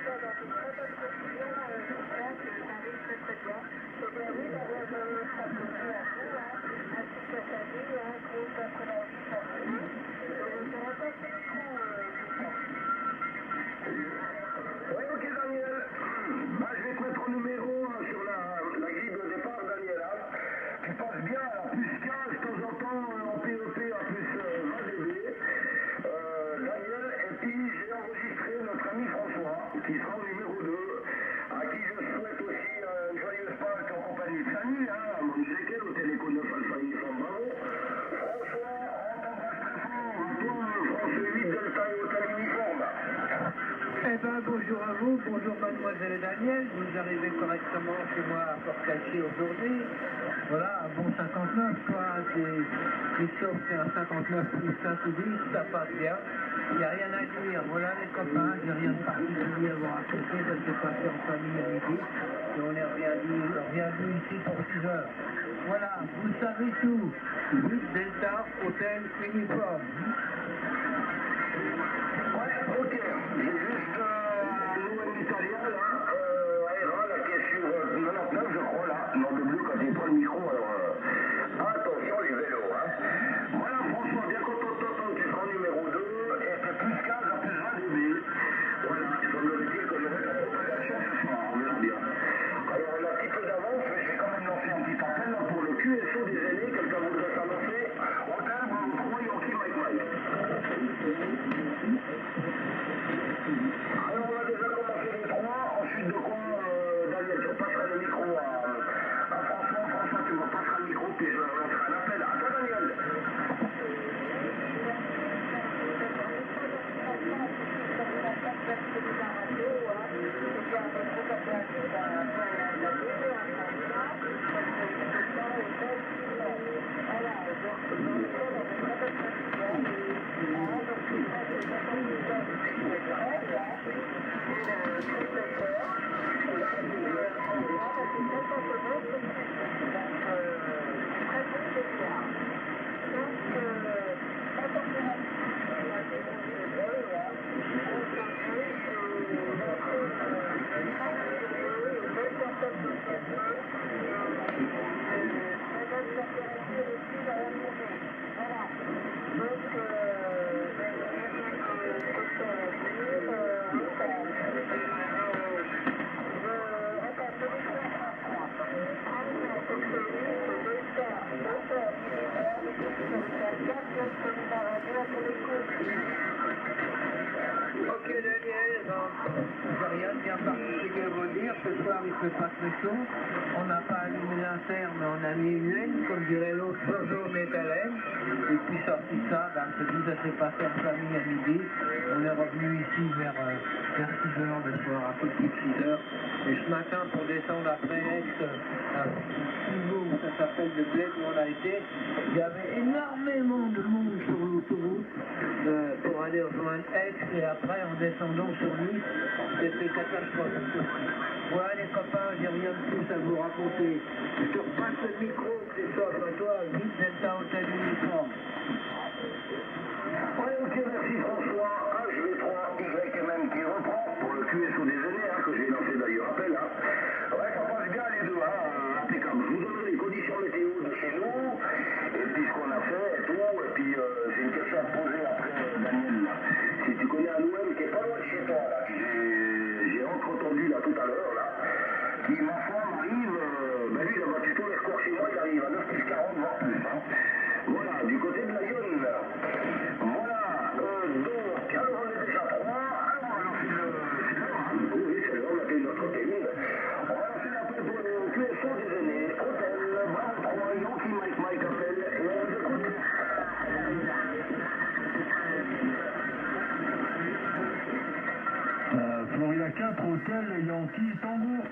Oui, ok Daniel. Bah, je vais te mettre en numéro sur la grille de départ, Daniel. Hein. Tu passes bien à la plus 15 de temps en temps en PEP à plus 20 dB. Daniel, et puis j'ai enregistré notre ami François, qui sera au numéro 2, à qui je souhaite aussi une joyeuse Pâques en compagnie de Samy, hein, à Montséquel, au Téléco 9 Alpha Uniforme Bravo. François, on t'embrasse très fort. À toi, France 8 Delta et Hôtel Uniforme. Eh ben, bonjour à vous, bonjour mademoiselle et Daniel, vous arrivez correctement chez moi à Port-Caché aujourd'hui. Voilà, un bon 59 quoi, Christophe c'est un 59 plus 5 ou 10, ça passe bien. Il n'y a rien à dire, voilà les copains, j'ai rien de particulier à vous raconter, ça s'est passé en famille à midi, et on est revenu ici pour 6 heures. Voilà, vous savez tout, 8 Delta, Hôtel Uniforme. Ouais, ok. J'ai juste l'OM italien, là, Aera, là, qui est sur 99, je crois, là. Non, de bleu, quand j'ai pas le micro, alors, attention, les vélos, hein. Voilà, François, bien content de t'entendre, tu seras numéro 2, et c'est plus 15 à plus 20 dB. Voilà, il faut me le dire que je vais la propagation ce soir, on verra bien. Alors, on a un petit peu d'avance, mais je vais quand même lancer un petit appel, là, pour le QSO des aînés, quelqu'un voudrait s'annoncer. Hôtel, Bravo 3, Yankee, Mike Mike. Alors on a déjà commencé les 3, ensuite de quoi Daniel, tu repasseras le micro à François. François, tu me repasseras le micro, puis je lancerai un appel. À toi Daniel. Ok Daniel, j'ai rien de bien particulier à vous dire, ce soir il fait pas très chaud, on n'a pas allumé l'inter mais on a mis une laine, comme dirait l'autre, Jojo met à laine, et puis sorti de ça, ben, ça s'est passé en famille à midi, on est revenu ici vers 6 heures le soir, un peu plus de 6 heures, et ce matin pour descendre après Aix, à Pivot, où ça s'appelle de Bled où on a été, il y avait énormément de monde sur l'autoroute pour aller rejoindre Aix et après en descendant sur Nice, c'était catastrophique. Voilà les copains, j'ai rien de plus à vous raconter. Je te repasse le micro, Christophe, à toi, vite Delta Hôtel Uniforme. Ouais, ok, merci François. HV3 YMM qui reprend pour le QSO des aînés, hein, que j'ai lancé d'ailleurs. Appel, hein. Ouais, ça passe bien les deux, hein, impeccable. Je vous donnerai les conditions météo de chez nous, et puis ce qu'on a fait et tout, et puis j'ai une question à te poser après, Daniel, là. Si tu connais un OM qui est pas loin de chez toi, là, que j'ai entendu là tout à l'heure, là, qui, ma foi, m'arrive, ben lui, il a battu tous les scores chez moi, il arrive à 9 plus 40, voire plus, hein. Voilà, du côté de la Yonne, là. Voilà, donc, alors on est déjà 3, alors on a lancé c'est l'heure, hein. Oui, c'est l'heure, on a fait notre thème. On va lancer l'appel pour le QSO des aînés, Hôtel, Bravo 3, Yankee Mike Mike appelle, et on vous écoute. Florida 4, Hôtel Yankee Tango.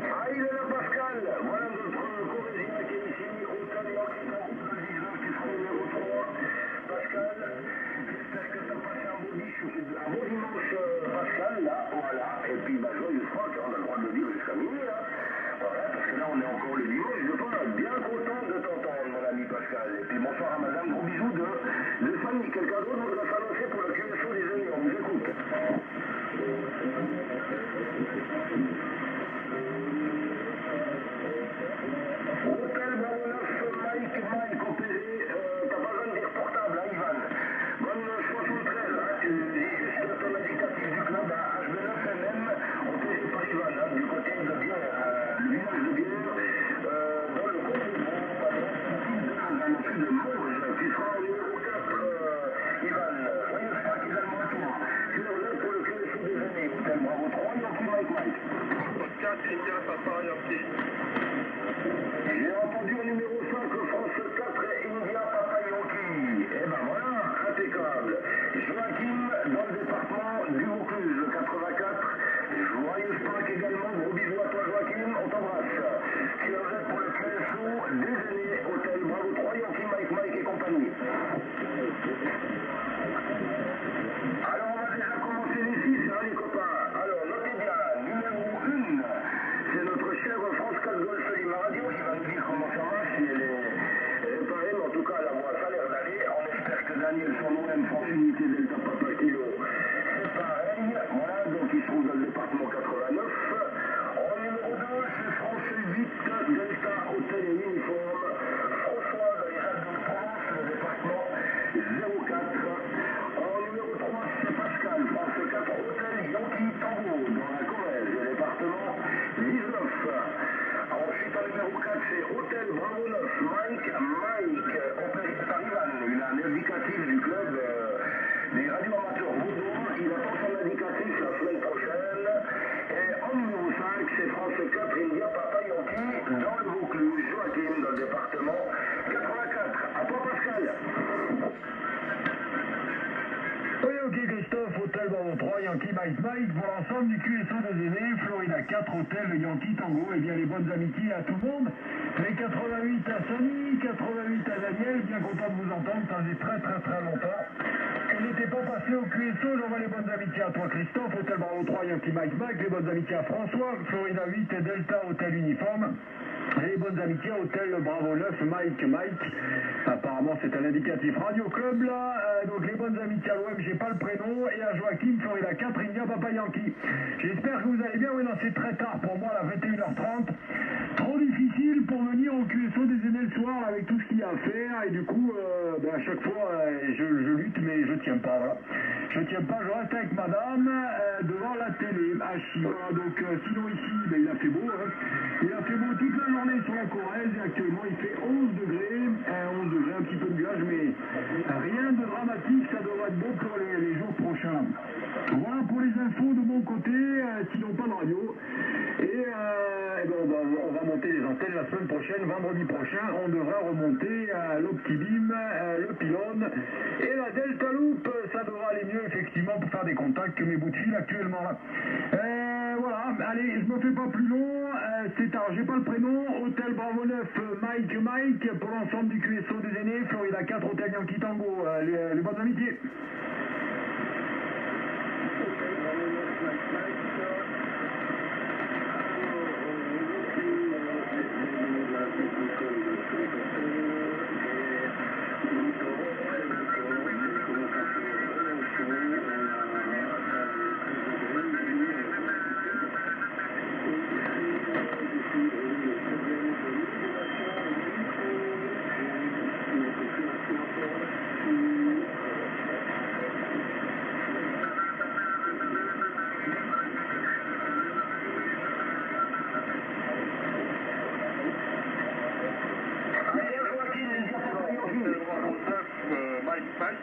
Ah, il est là, Pascal. Voilà notre Corésien qui est ici, Hôtel Yankee Tango 19, qui sera numéro 3. Pascal, j'espère que tu as passé un beau dimanche, Pascal, là, voilà. Et puis, bah, joyeuse Pâques, on a le droit de le dire jusqu'à minuit, là. Voilà, parce que là, on est encore le dimanche, je pense, bien content de t'entendre, mon ami Pascal. Et puis, bonsoir à madame, gros bisous de famille. Quelqu'un d'autre voudrait s'annoncer pour le QSO des amis, on vous écoute. Joachim dans le département du Vaucluse, le 84. Joyeuse Pâques également, gros bisous à toi Joachim, on t'embrasse. Tu es pour le QSO des aînés, hôtel Bravo 3, Yankee, Mike et compagnie. Alors on va déjà commencer les 6, hein, les copains. Alors notez bien, numéro 1, c'est notre chère France 4 Golf Lima Radio qui va nous dire comment ça marche, si elle est réparée, mais en tout cas la voix ça a l'air d'aller. On espère que Daniel son nom aime France Unité Delta Papa Kilo. C'est pareil, voilà, donc il se trouve dans le département 89. En numéro 2, c'est France 8 Delta Hôtel et Uniforme. François dans les Alpes de France, le département 04. En numéro 3, c'est Pascal, France 4 Hôtel Yankee Tango dans la Corrèze, le département 19. Ensuite, en numéro 4, c'est Hôtel Bravo 9, Mike, Opéry Parivan. Il a un indicatif du club des radioamateurs Vaudou. Il attend son indicatif la semaine prochaine. Et en numéro 5, c'est France 4 India Papa Yankee dans le Vaucluse, Joachim dans le département 84. À toi, Pascal. Ok Christophe, hôtel Bravo 3, Yankee Mike pour l'ensemble du QSO des aînés, Florida 4, hôtel Yankee Tango, et bien les bonnes amitiés à tout le monde. Les 88 à Sony, 88 à Daniel, bien content de vous entendre, ça faisait très longtemps. Il n'était pas passé au QSO, j'envoie les bonnes amitiés à toi Christophe, hôtel Bravo 3, Yankee Mike, les bonnes amitiés à François, Florida 8 et Delta, hôtel Uniforme. Et les bonnes amitiés à hôtel Bravo 9, Mike. Apparemment c'est un indicatif Radio Club là. Donc les bonnes amitiés à l'OM, j'ai pas le prénom. Et à Joachim, Florida 4, India Papa Yankee. J'espère que vous allez bien. Oui, non, c'est très tard pour moi, là, 21h30. Trop difficile pour venir au QSO des aînés le soir là, avec tout ce qu'il y a à faire. Et du coup, à chaque fois, je lutte, mais je tiens pas. Voilà. Je tiens pas, je reste avec madame devant la télé. Voilà, donc sinon ici, il a fait beau. Hein. Il a fait beau toute la journée sur la Corrèze et actuellement il fait 11 degrés, un petit peu de nuages, mais rien de dramatique, ça devrait être beau pour les jours prochains. Voilà pour les infos de mon côté, sinon pas de radio. Et on va monter les antennes la semaine prochaine, vendredi prochain, on devra remonter l'Optibim, le pylône et la Delta Loop, ça devra aller mieux effectivement pour faire des contacts que mes bouts de fil actuellement là. Voilà, allez, je me fais pas plus long, c'est tard, j'ai pas le prénom, hôtel Bravo 9, Mike, pour l'ensemble du QSO des aînés, Florida 4, hôtel Yankee Tango, les bonnes amitiés.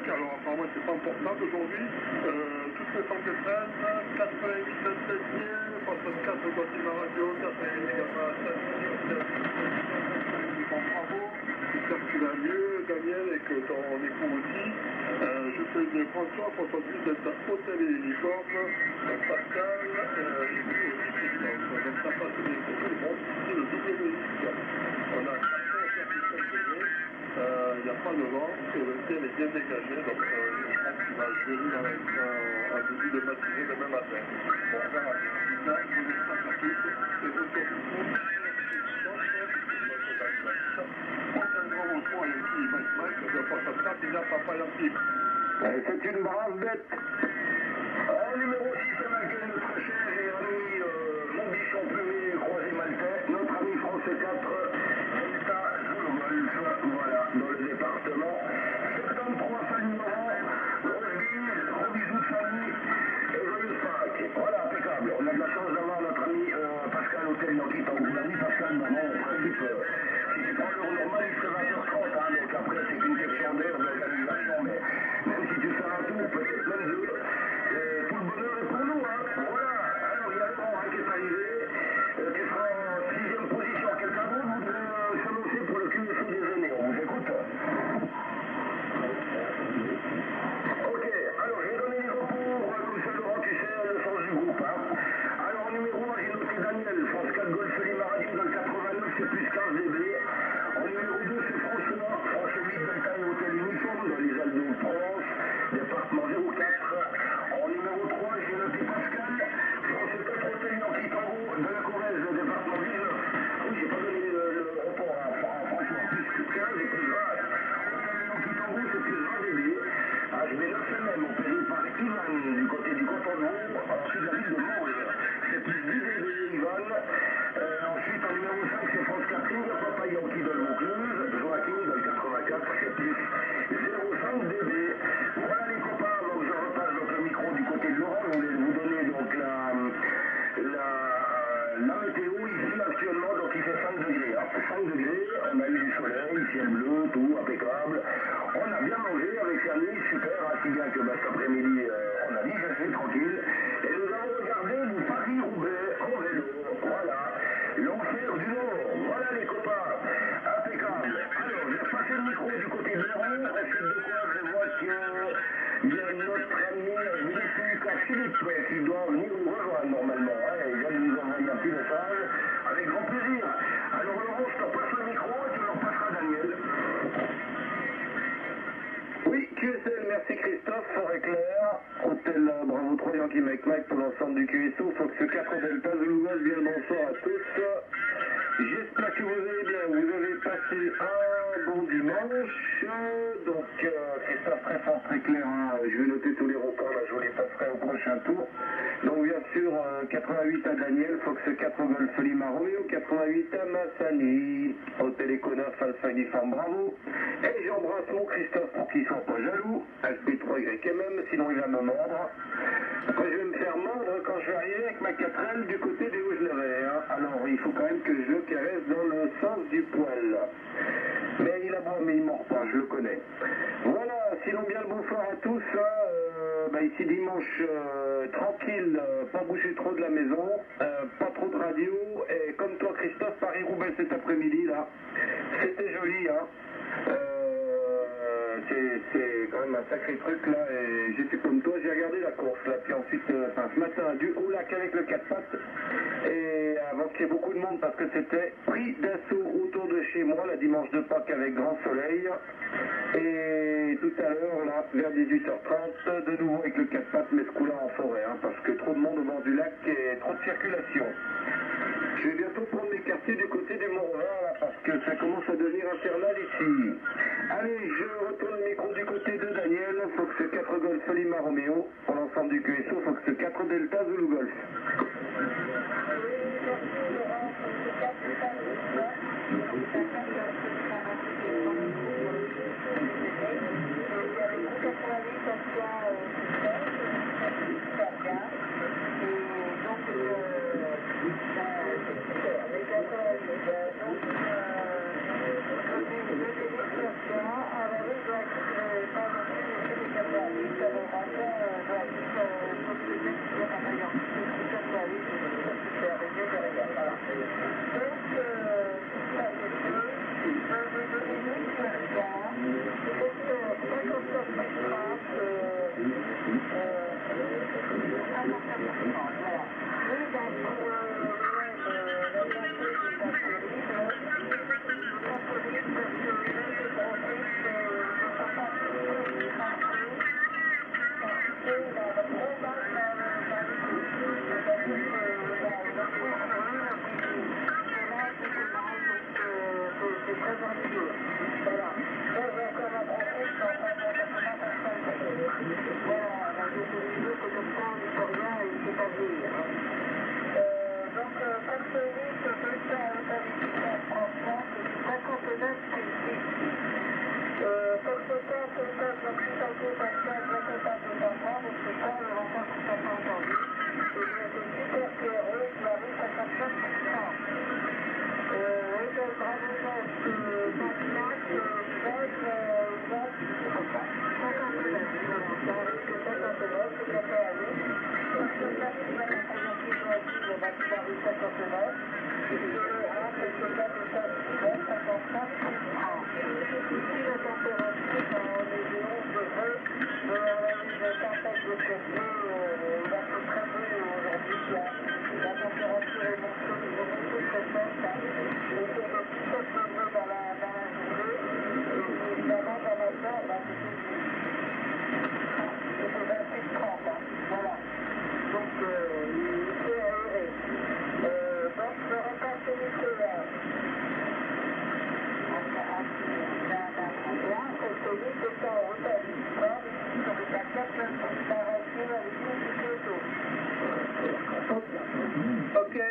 Alors apparemment c'est pas important aujourd'hui. Toutes les 113, 88 27e, 64 Guatemala Radio, 88 également à bravo, j'espère que tu vas mieux Daniel et que ton époux aussi. Je fais des François, François 8 d'être hôtel et uniforme, Pascal, et puis aussi Christophe. Donc ça passe bien pour tout le monde, ici le double musique. On a 4 il n'y a pas de vent et le ciel est bien dégagé, donc je pense qu'il va venir avec un début de matinée demain matin. Bon, on verra bien. Là, je vous laisse à tous et retour du monde. C'est une brave bête. En numéro 6, on accueille notre cher et ami Mondichon Plumier croisé maltais, notre ami France 4, Delta Zulu Golf, voilà, dans le département 73 famille Laurent, gros bisous de famille et joyeuse Pâques. Voilà, impeccable. On a de la chance d'avoir notre ami Pascal Hôtel Yankee Tango. Oui, Pascal, maman, en principe, si tu prends l'heure normale, il serait 20h30, hein, donc après, c'est qu'une question d'heure d'organisation, mais même si tu fais un tour, peut-être même deux, tout le bonheur est pour nous, hein. Voilà. Alors, il y a Laurent qui est arrivé. Tu seras en 6e position. Quelqu'un d'autre voudrait s'annoncer pour le QSO des aînés. On vous écoute. Ok, alors ensuite la ville de Mons, c'est plus 10 DB Ivan, ensuite en numéro 5 c'est France Catherine, Papa Yankee de Vaucluse, Joachim de 84, c'est plus 0,5 DB. Voilà les copains, donc je repasse donc le micro du côté de Laurent, je voulais vous donner donc la météo ici actuellement, donc il fait 5 degrés. Hein. 5 degrés, on a eu du soleil, ciel bleu, tout impeccable. On a bien mangé avec Samy, super, ainsi bien que cet après-midi, on a dit je suis tranquille. Et nous avons regardé le Paris-Roubaix en vélo. Voilà, l'enfer du Nord. Voilà les copains, impeccable. Alors, je vais passer le micro du côté de Laurent, ensuite de quoi je vois qu'il y a notre ami Philippe qui doit venir nous rejoindre normalement. Hein. Il vient de nous envoyer un petit message avec grand plaisir. Alors Laurent, je te passe le micro et tu leur passeras Daniel. Oui, QSL, merci Christophe, Forêt Claire, Hôtel Bravo 3 Yankee Mike pour l'ensemble du QSO, Fox 4 Delta Zulu Golf, bien bonsoir à tous. J'espère que vous allez bien, vous avez passé un bon dimanche, donc Christophe très fort, très clair, hein. Je vais noter tous les records, là je vous les passerai au prochain tour. Donc bien sûr 88 à Daniel, Fox 4 Golf Lima Romeo, 88 à Massani, Hôtel Econaf Alpha Uniforme Bravo, et j'embrasse mon Christophe pour qu'il soit pas jaloux, HB3YMM, sinon il va me mordre. Après je vais me faire mordre quand je vais arriver avec ma 4L du côté des Houges-Nevers, hein. Alors il faut quand même que je le caresse dans le sens du poil. Mais il a bon, mais il mord pas, je le connais. Voilà, sinon bien le bonsoir à tous. Ici dimanche, tranquille, pas bouger trop de la maison, pas trop de radio. Et comme toi Christophe, Paris-Roubaix cet après-midi là, c'était joli, hein. C'est quand même un sacré truc là, et j'étais comme toi, j'ai regardé la course là, puis ensuite, ce matin, du haut lac avec le 4 pattes, et avant qu'il y ait beaucoup de monde parce que c'était pris d'assaut autour de chez moi, la dimanche de Pâques avec grand soleil, et tout à l'heure là, vers 18h30, de nouveau avec le 4 pattes, mais ce coup-là en forêt, hein, parce que trop de monde au bord du lac et trop de circulation. Je vais bientôt prendre mes quartiers du côté du Mont-Revin, là, parce que ça commence à devenir infernal ici. Allez, je retourne le micro du côté de Daniel, Fox 4 Golf Lima Romeo, pour l'ensemble du QSO, Fox 4 Delta Zulu Golf.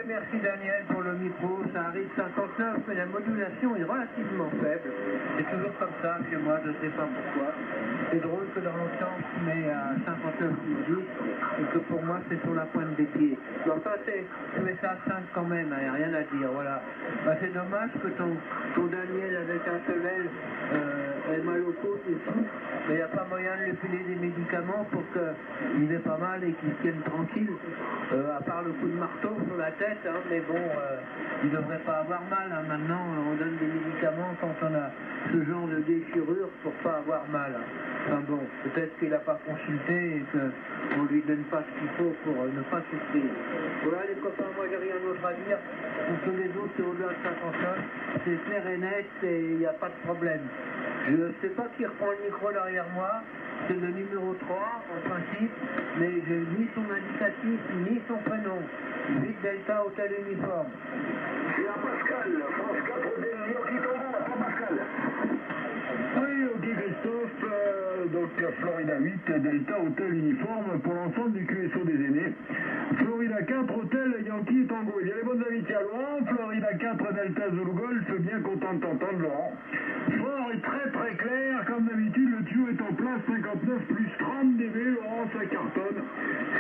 merci Daniel pour le micro. Ça arrive 59, mais la modulation est relativement faible. C'est toujours comme ça chez moi, je ne sais pas pourquoi. C'est drôle que dans l'audience, tu mets à 59,10 et que pour moi, c'est sur la pointe des pieds. Donc toi, tu mets ça à 5 quand même, il n'y a rien à dire. Voilà. Bah, c'est dommage que ton Daniel avec un seul aile ait mal aux côtes et tout, mais il n'y a pas moyen de lui filer des médicaments pour qu'il ait pas mal et qu'il tienne tranquille, à part le coup de marteau sur la tête, hein, mais bon, il ne devrait pas avoir mal. Hein. Maintenant, on donne des médicaments quand on a ce genre de déchirure pour pas avoir mal. Hein. Enfin bon, peut-être qu'il n'a pas consulté et qu'on ne lui donne pas ce qu'il faut pour ne pas souffrir. Voilà les copains, moi j'ai rien d'autre à dire. Pour tous les autres, c'est au-delà de 59, c'est clair et net et il n'y a pas de problème. Je ne sais pas qui reprend le micro derrière moi, c'est le numéro 3 en principe, mais je ni son indicatif ni son prénom. 8 Delta Hôtel Uniforme. C'est à Pascal, France 4 des Yankee Tango, à Pascal. Oui, ok Christophe, donc Florida 8, Delta Hôtel Uniforme pour l'ensemble du QSO des aînés. Florida 4, Hôtel Yankee Tango. Il y a les bonnes amitiés à Laurent. Florida 4, Delta Zulu Golf, bien content de t'entendre Laurent. Fort et très très clair, comme d'habitude, le tuyau est en place, 59 plus 30 dB, Laurent, ça cartonne.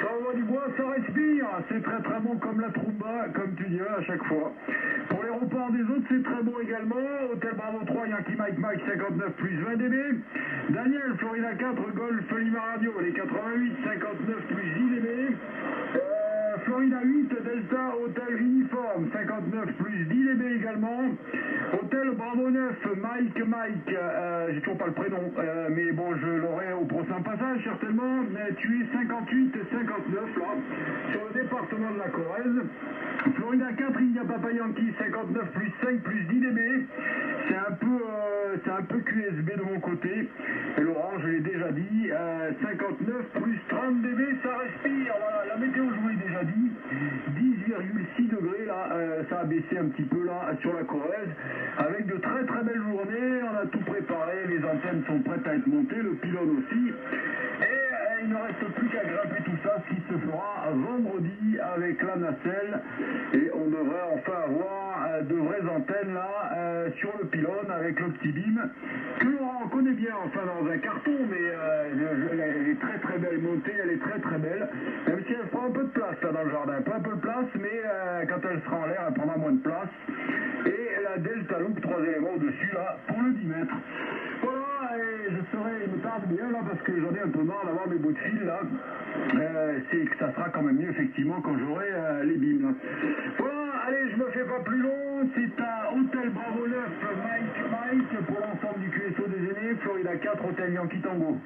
Ça envoie du bois, ça respire, c'est très très bon comme la tromba, comme tu dirais à chaque fois. Pour les reports des autres, c'est très bon également. Hôtel Bravo 3, Yankee Mike Mike, 59 plus 20 dB. Daniel, Florida 4, Golf Lima Radio, les 88, 59 plus 10 dB. Florida 8, Delta Hôtel Uniforme, 59 plus 10 dB également. Hôtel Bravo 9, Mike Mike, j'ai toujours pas le prénom, mais bon, je l'aurai au prochain passage certainement. Mais tu es 58 59 là, sur le département de la Corrèze. Florida 4, India Papa Yankee, 59 plus 5 plus 10 dB. C'est un peu QSB de mon côté. Et Laurent, je l'ai déjà dit, 59 plus 30 dB, ça respire. Voilà, la météo, je vous l'ai déjà dit. 10,6 degrés là, ça a baissé un petit peu là sur la Corrèze. Avec de très très belles journées, on a tout préparé, les antennes sont prêtes à être montées, le pylône aussi. Et il ne reste plus qu'à grimper tout ça, ce qui se fera vendredi avec la nacelle. Et on devrait enfin avoir de vraies antennes là sur le pylône avec le petit bim que Laurent connaît bien, enfin dans un carton, mais elle est très très belle montée, elle est très très belle, même si elle prend un peu de place là dans le jardin, pas un peu de place, mais quand elle sera en l'air, elle prendra moins de place. Et la Delta Loop, 3 éléments au-dessus là pour le 10 mètres. Voilà, et il me tarde bien là parce que j'en ai un peu marre d'avoir mes bouts de fil là. C'est que ça sera quand même mieux effectivement quand j'aurai les bimes là. Voilà, allez, je me fais pas plus long, c'est à Hôtel Bravo 9, Mike pour l'ensemble du QSO des aînés, Florida 4, Hôtel Yankee Tango.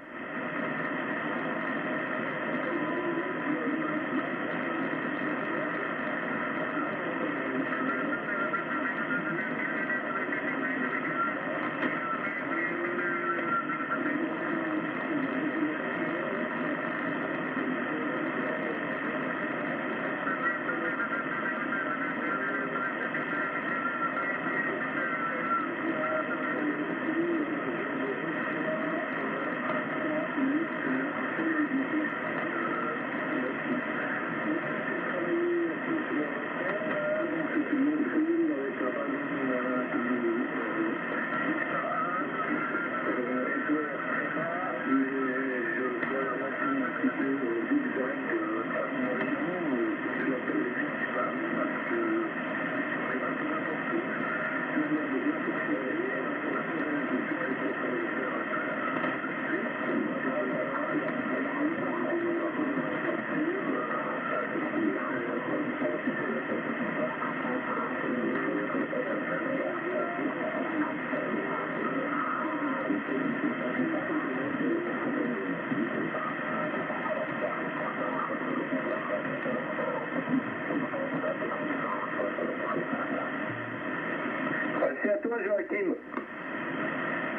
C'est à toi, Joachim.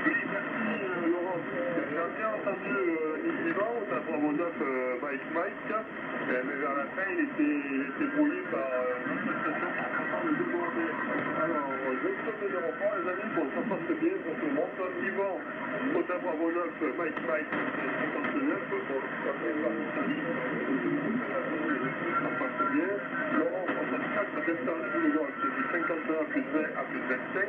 Oui, merci Laurent. J'ai bien entendu Yvan, au Bravo 9 Mike, mais vers la fin il était brouillé par l'expression de demander. Alors, je ne te le pas, les amis, bon, ça passe bien pour tout le monde. Yvan, au Bravo 9 Mike, 59, bon, ça fait pas ça passe bien. Laurent, 64, Delta Zulu Golf du 51 plus 20 à plus 25.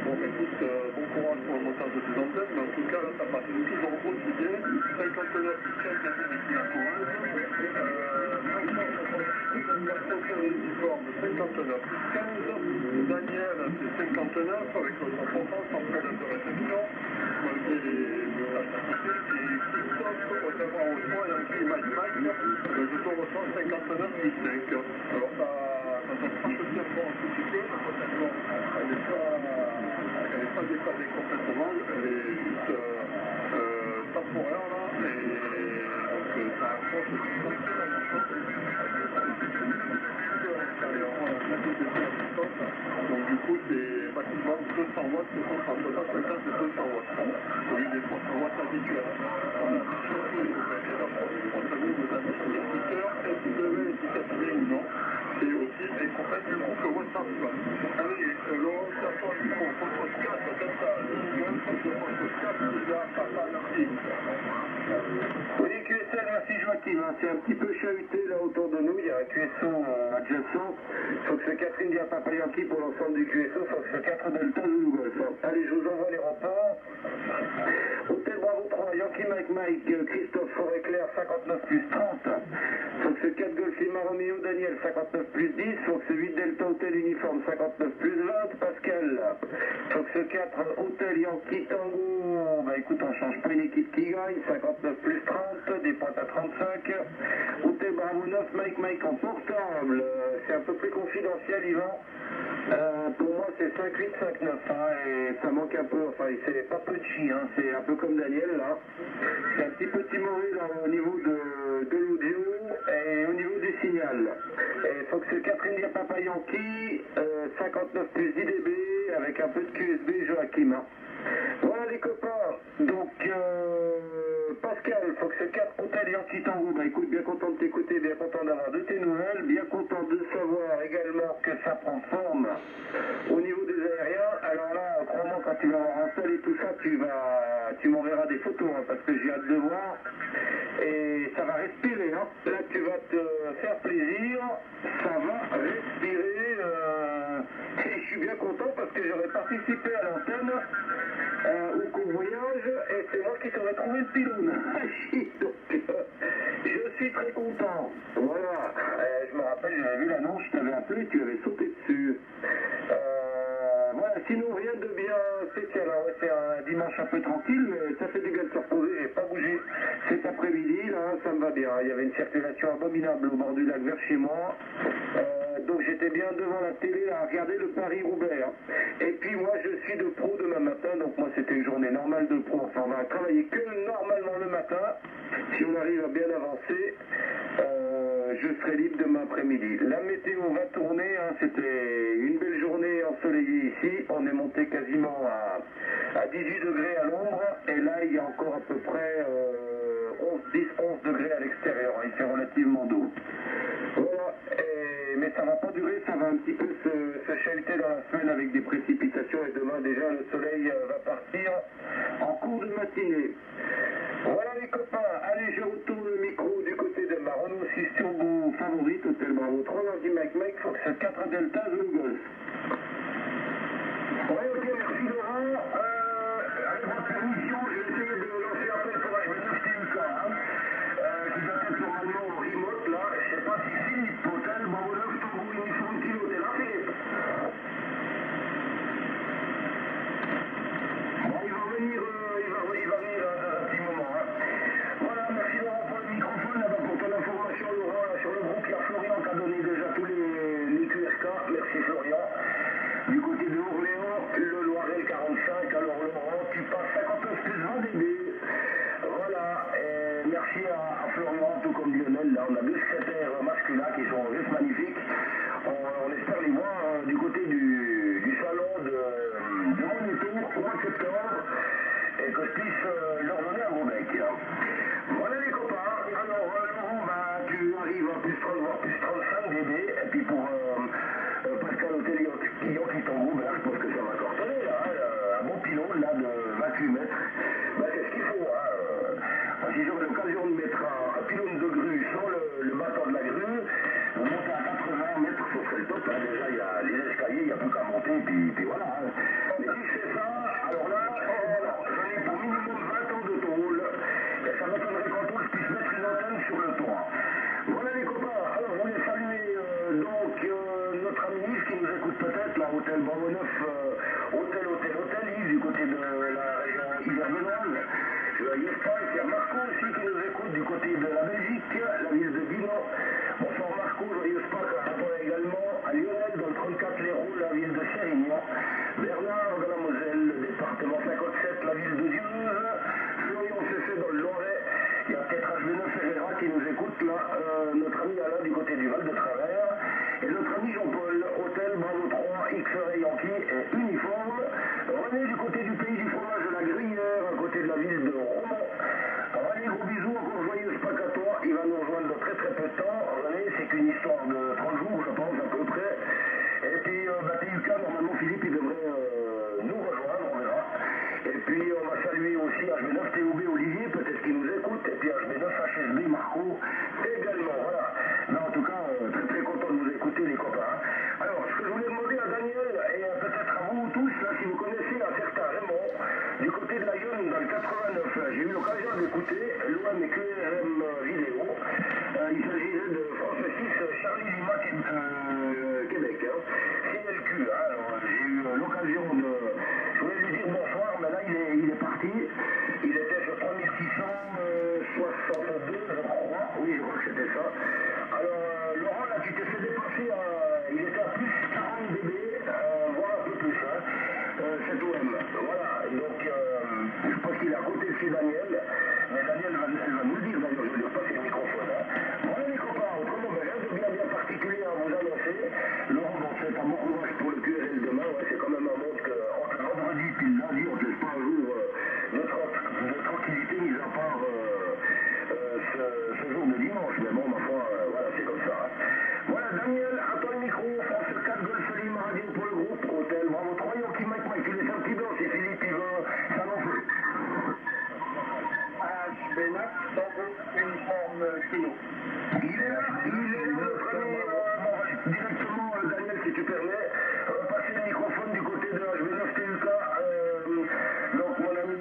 Bon, écoute, bon courage pour le montage de tes antennes, mais en tout cas, là, ça passe toujours aussi bien. 59 plus 15 depuis la coureuse. Uniforme 59 plus 15. Daniel, c'est 59 avec son potence en problème de réception, malgré les messages à côté. Et Christophe, au savoir au 3, et un qui Mike, je te reçois 59 plus 5. Alors, ça tranche bien fort un petit peu, la rotation, elle n'est pas décalée complètement, elle est juste temporaire là, et donc ça approche de plus en plus à la chose. Donc du coup c'est pratiquement 200 watts, c'est entre 50 et 200 watts, au lieu des 300 watts habituels. Surtout les amis de la distributeur, est-ce que vous avez été capturé ou non? Et aussi les contacts du groupe WhatsApp. Allez, l'on s'attend du coup au podcast, Delta, podcast, déjà, papa, merci. Oui, QSL, merci Joachim. C'est un petit peu chahuté là autour de nous. Il y a un QSO adjacent. Il faut que ce Catherine Dia Papa Yankee pour l'ensemble du QSO, il faut que ce 4 Delta Zulu Golf. Allez, je vous envoie les rapports. Hôtel Bravo 3, Yankee Mike, Christophe Forêt Claire, 59 plus 30. Il faut que ce 4 Golf Lima Romeo Daniel, 59 plus 10. Il faut que ce 8 Delta Hôtel Uniforme, 59 plus 20. Pascal. Il faut que ce 4 Hôtel Yankee Tango, bah écoute, on change pas une équipe qui gagne, 59 plus 30, des pointes à 35. Hôtel Bravo 9, Mike en portable. C'est un peu plus confidentiel, Yvan. Pour moi, c'est 5-8-5-9, hein, et ça manque un peu, enfin, c'est pas petit, hein, c'est un peu comme Daniel, là. C'est un petit peu timoré au niveau de l'audio et au niveau du signal. Et il faut que ce Catherine Dia Papa Yankee, 59 plus 10 dB, avec un peu de QSB Joachim. Hein. Voilà les copains, donc Pascal, il faut que ce 4 Hôtel Yankee Tango, bah écoute, bien content de t'écouter, bien content d'avoir de tes nouvelles, bien content de savoir également que ça prend forme au niveau des aériens. Alors là, crois-moi, quand tu vas avoir installé tout ça, tu m'enverras des photos, hein, parce que j'ai hâte de voir, et ça va respirer, hein. Là tu vas te faire plaisir, ça va respirer, et je suis bien content parce que j'aurais participé à l'antenne au convoyage, et c'est moi qui t'aurais trouvé le piloune. Donc, je suis très content. Voilà, je me rappelle, j'avais vu l'annonce, je t'avais appelé, tu avais sauté dessus. Voilà, sinon rien de bien spécial. Alors, c'est un dimanche un peu tranquille, mais ça fait du bien de se reposer. J'ai pas bougé cet après-midi, là, ça me va bien. Il y avait une circulation abominable au bord du lac vers chez moi. Donc j'étais bien devant la télé à regarder le Paris-Roubaix. Hein. Et puis moi je suis de pro demain matin, donc moi c'était une journée normale de pro. Enfin on va travailler que normalement le matin. Si on arrive à bien avancer, je serai libre demain après-midi. La météo va tourner, hein. C'était une belle journée ensoleillée ici. On est monté quasiment à 18 degrés à l'ombre. Et là il y a encore à peu près 10-11 degrés à l'extérieur. Il fait relativement doux. Voilà. Mais ça va pas durer, ça va un petit peu se chahuter dans la semaine avec des précipitations et demain déjà le soleil va partir en cours de matinée. Voilà les copains, allez je retourne le micro du côté de ma Renault 6 Turbo favorite, Hôtel Bravo 3, Yankee Mike, faut que ce 4 Delta Zulu Golf. Oui ok, merci Laurent. Avec votre permission, je vais essayer de lancer un peu le travail, mais c'est une cas, hein. Qui doit être normalement en remote là, je sais pas si Philippe, Hôtel Bravo 9, Tango Uniforme Kilo, t'es là Philippe? Bon, il va venir dans un petit moment. Hein. Voilà, merci Laurent pour le microphone, là-bas pour ton information Laurent, là, sur le groupe, il y a Florian qui a donné déjà tous les QSK, merci Florian. Du côté de Orléans, le Loiret 45, alors Laurent, tu passes 59 plus 20 dB. Voilà, et merci à Florian, tout comme Lionel, là on a deux secrétaires masculins qui sont juste magnifiques. On espère les voir du côté du salon de Monéto au mois de septembre et que je puisse leur donner un beau bec. Voilà les copains, alors Laurent, bah, tu arrives à plus 30 voire plus 35 dB et puis pour Pascal Hôtel Yankee Tango, ben, je pense que ça va cartonner là, un bon pylône là de 28 mètres, bah, c'est ce qu'il faut. Hein. Si j'aurais l'occasion de mettre un pylône de grue Yespa, et puis il y a Marco aussi qui nous écoute du côté de la Belgique, la ville de Dinan. Bonsoir Marco, joyeuse Pâques, un rapport également à Lionel dans le 34 l'Hérault, la ville de Sérignan. Bernard de la Moselle, le département 57, la ville de Dieuze. Florian Cessé dans le Loiret. Il y a peut-être HB9 Ferreira qui nous écoute là, notre ami Alain du côté du Val de Travers. Et notre ami Jean-Paul, hôtel Bravo 3, X-Ray Yankee et uniforme. René du côté du pays du fromage de la Gruyère, à côté de la ville de Romans. René, gros bisous, encore joyeuse Pâques à toi. Il va nous rejoindre dans très très peu de temps. René, c'est qu'une histoire de 30 jours, je pense, à peu près. Et puis, TUK, normalement, Philippe, il devrait nous rejoindre, on verra. Et puis, on va saluer aussi HB9 TOB Olivier, peut-être qu'il nous écoute. Et puis, HB9 HSB Marco également. Voilà. Mais en tout cas, très très content de vous écouter, les copains. Alors, ce que je voulais demander à Daniel, et peut-être à vous tous, là, si vous connaissez un certain Raymond, du côté de la Yonne, dans le 89, j'ai eu l'occasion d'écouter l'OM et QRM vidéo. Il s'agissait de France 6, Charlie Lima, Québec, hein. CLQ. Hein. Alors, j'ai eu l'occasion de... Je voulais lui dire bonsoir, mais là, il est parti. Il était sur 3662, je crois. Oui, je crois que c'était ça. Alors, Laurent, là, tu t'es fait dépasser, il était à plus 40 dB, voire un peu plus, hein, cet OM. Voilà, donc, je pense qu'il est à côté de chez Daniel, mais Daniel elle va nous le dire, d'ailleurs, je vais lui repasser le microphone. Hein. Voilà, les copains, autrement, mais rien de bien particulier à vous annoncer. Laurent, bon, c'est un bon courage pour le QRL demain, ouais, c'est quand même un monde que, entre vendredi et le lundi, on ne laisse pas un jour de tranquillité, mis à part ce jour de dimanche, mais bon, ma foi, voilà, c'est comme ça. Hein. Voilà, Daniel, à toi le micro, France 4 Golf Lima Radio pour le groupe, hôtel Bravo 3, Yankee Mike, tu laisses un petit blanc, si Philippe, il veut s'annoncer. HB9, Tango, uniforme kilo. Il est là, notre ami, directement, Daniel, si tu permets, passer le microphone du côté de HB9 TUK, donc mon ami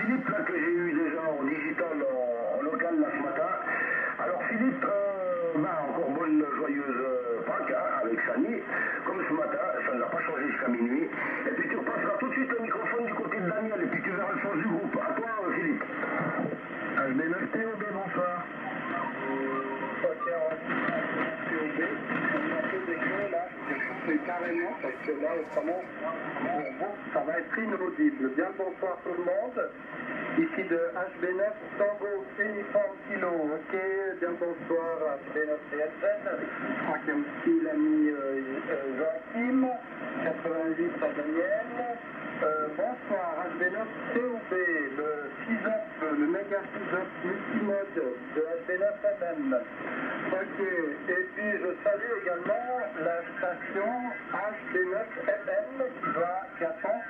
Philippe, là, que j'ai eu déjà en digital, en local, là, ce matin. Alors, Philippe, encore bonne joyeuse Pâques, hein, avec Sani, comme ce matin, ça ne l'a pas changé jusqu'à minuit. Et puis tu repasseras tout de suite le microphone du côté de Daniel, et puis tu verras le sens du groupe. À toi, Philippe. HB9 TOB, bonsoir. Ok, on a fait des choses là, je coupe carrément parce que là, autrement, ça va être inaudible. Bien le bonsoir tout le monde. Ici de HB9 Tango uniforme kilo. Ok, bien le bonsoir HB9 CSN. Je crois qu'il y a aussi l'ami Joachim, 88 à Daniel. Bonsoir HB9 TOB, le 6-up, le méga 6-up multimode de HB9 MM. Ok, et puis je salue également la station HB9 FM qui attend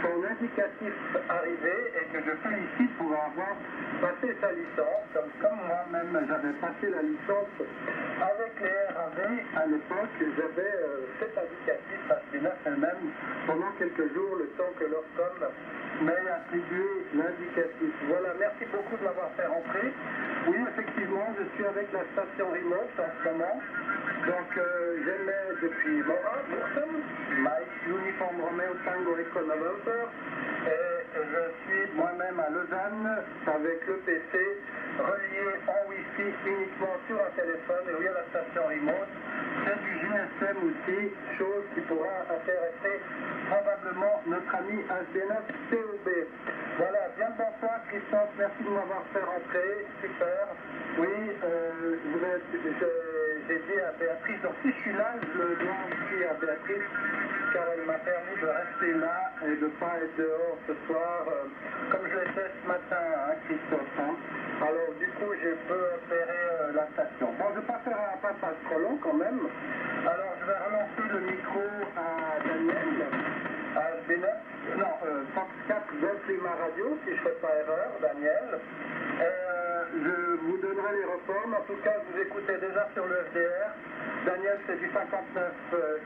son indicatif arrivé et que je félicite pour avoir passé sa licence, comme moi-même j'avais passé la licence avec les RAV à l'époque, j'avais cet indicatif HB9 FM pendant quelques jours, le temps que l'ORCOM m'ait attribué l'indicatif. Voilà, merci beaucoup de m'avoir fait rentrer. Oui, effectivement, je suis avec la station remote en ce moment. Donc, j'aimais depuis Boston, Mike, Uniform Romeo Tango Echo November, et je suis moi-même à Lausanne avec le PC relié en Wi-Fi uniquement sur un téléphone et oui à la station remote. C'est du GSM aussi, chose qui pourra intéresser probablement notre ami HB9 TOB. Voilà, bien bonsoir Christophe, merci de m'avoir fait rentrer, super. Oui, j'ai dit à Béatrice, donc si je suis là, je le dois aussi à Béatrice, car elle m'a permis de rester là et de ne pas être dehors ce soir, comme je l'ai fait ce matin, hein, Christophe. Hein. Alors du coup, je peux opérer la station. Bon, je ne vais pas faire un passage trop long quand même. Alors je vais relancer le micro à Daniel, à HB9, non, Fox 4 Golf Lima Radio, si je ne fais pas erreur, Daniel. Je vous donnerai les reformes. En tout cas, vous écoutez déjà sur le FDR. Daniel, c'est du 59,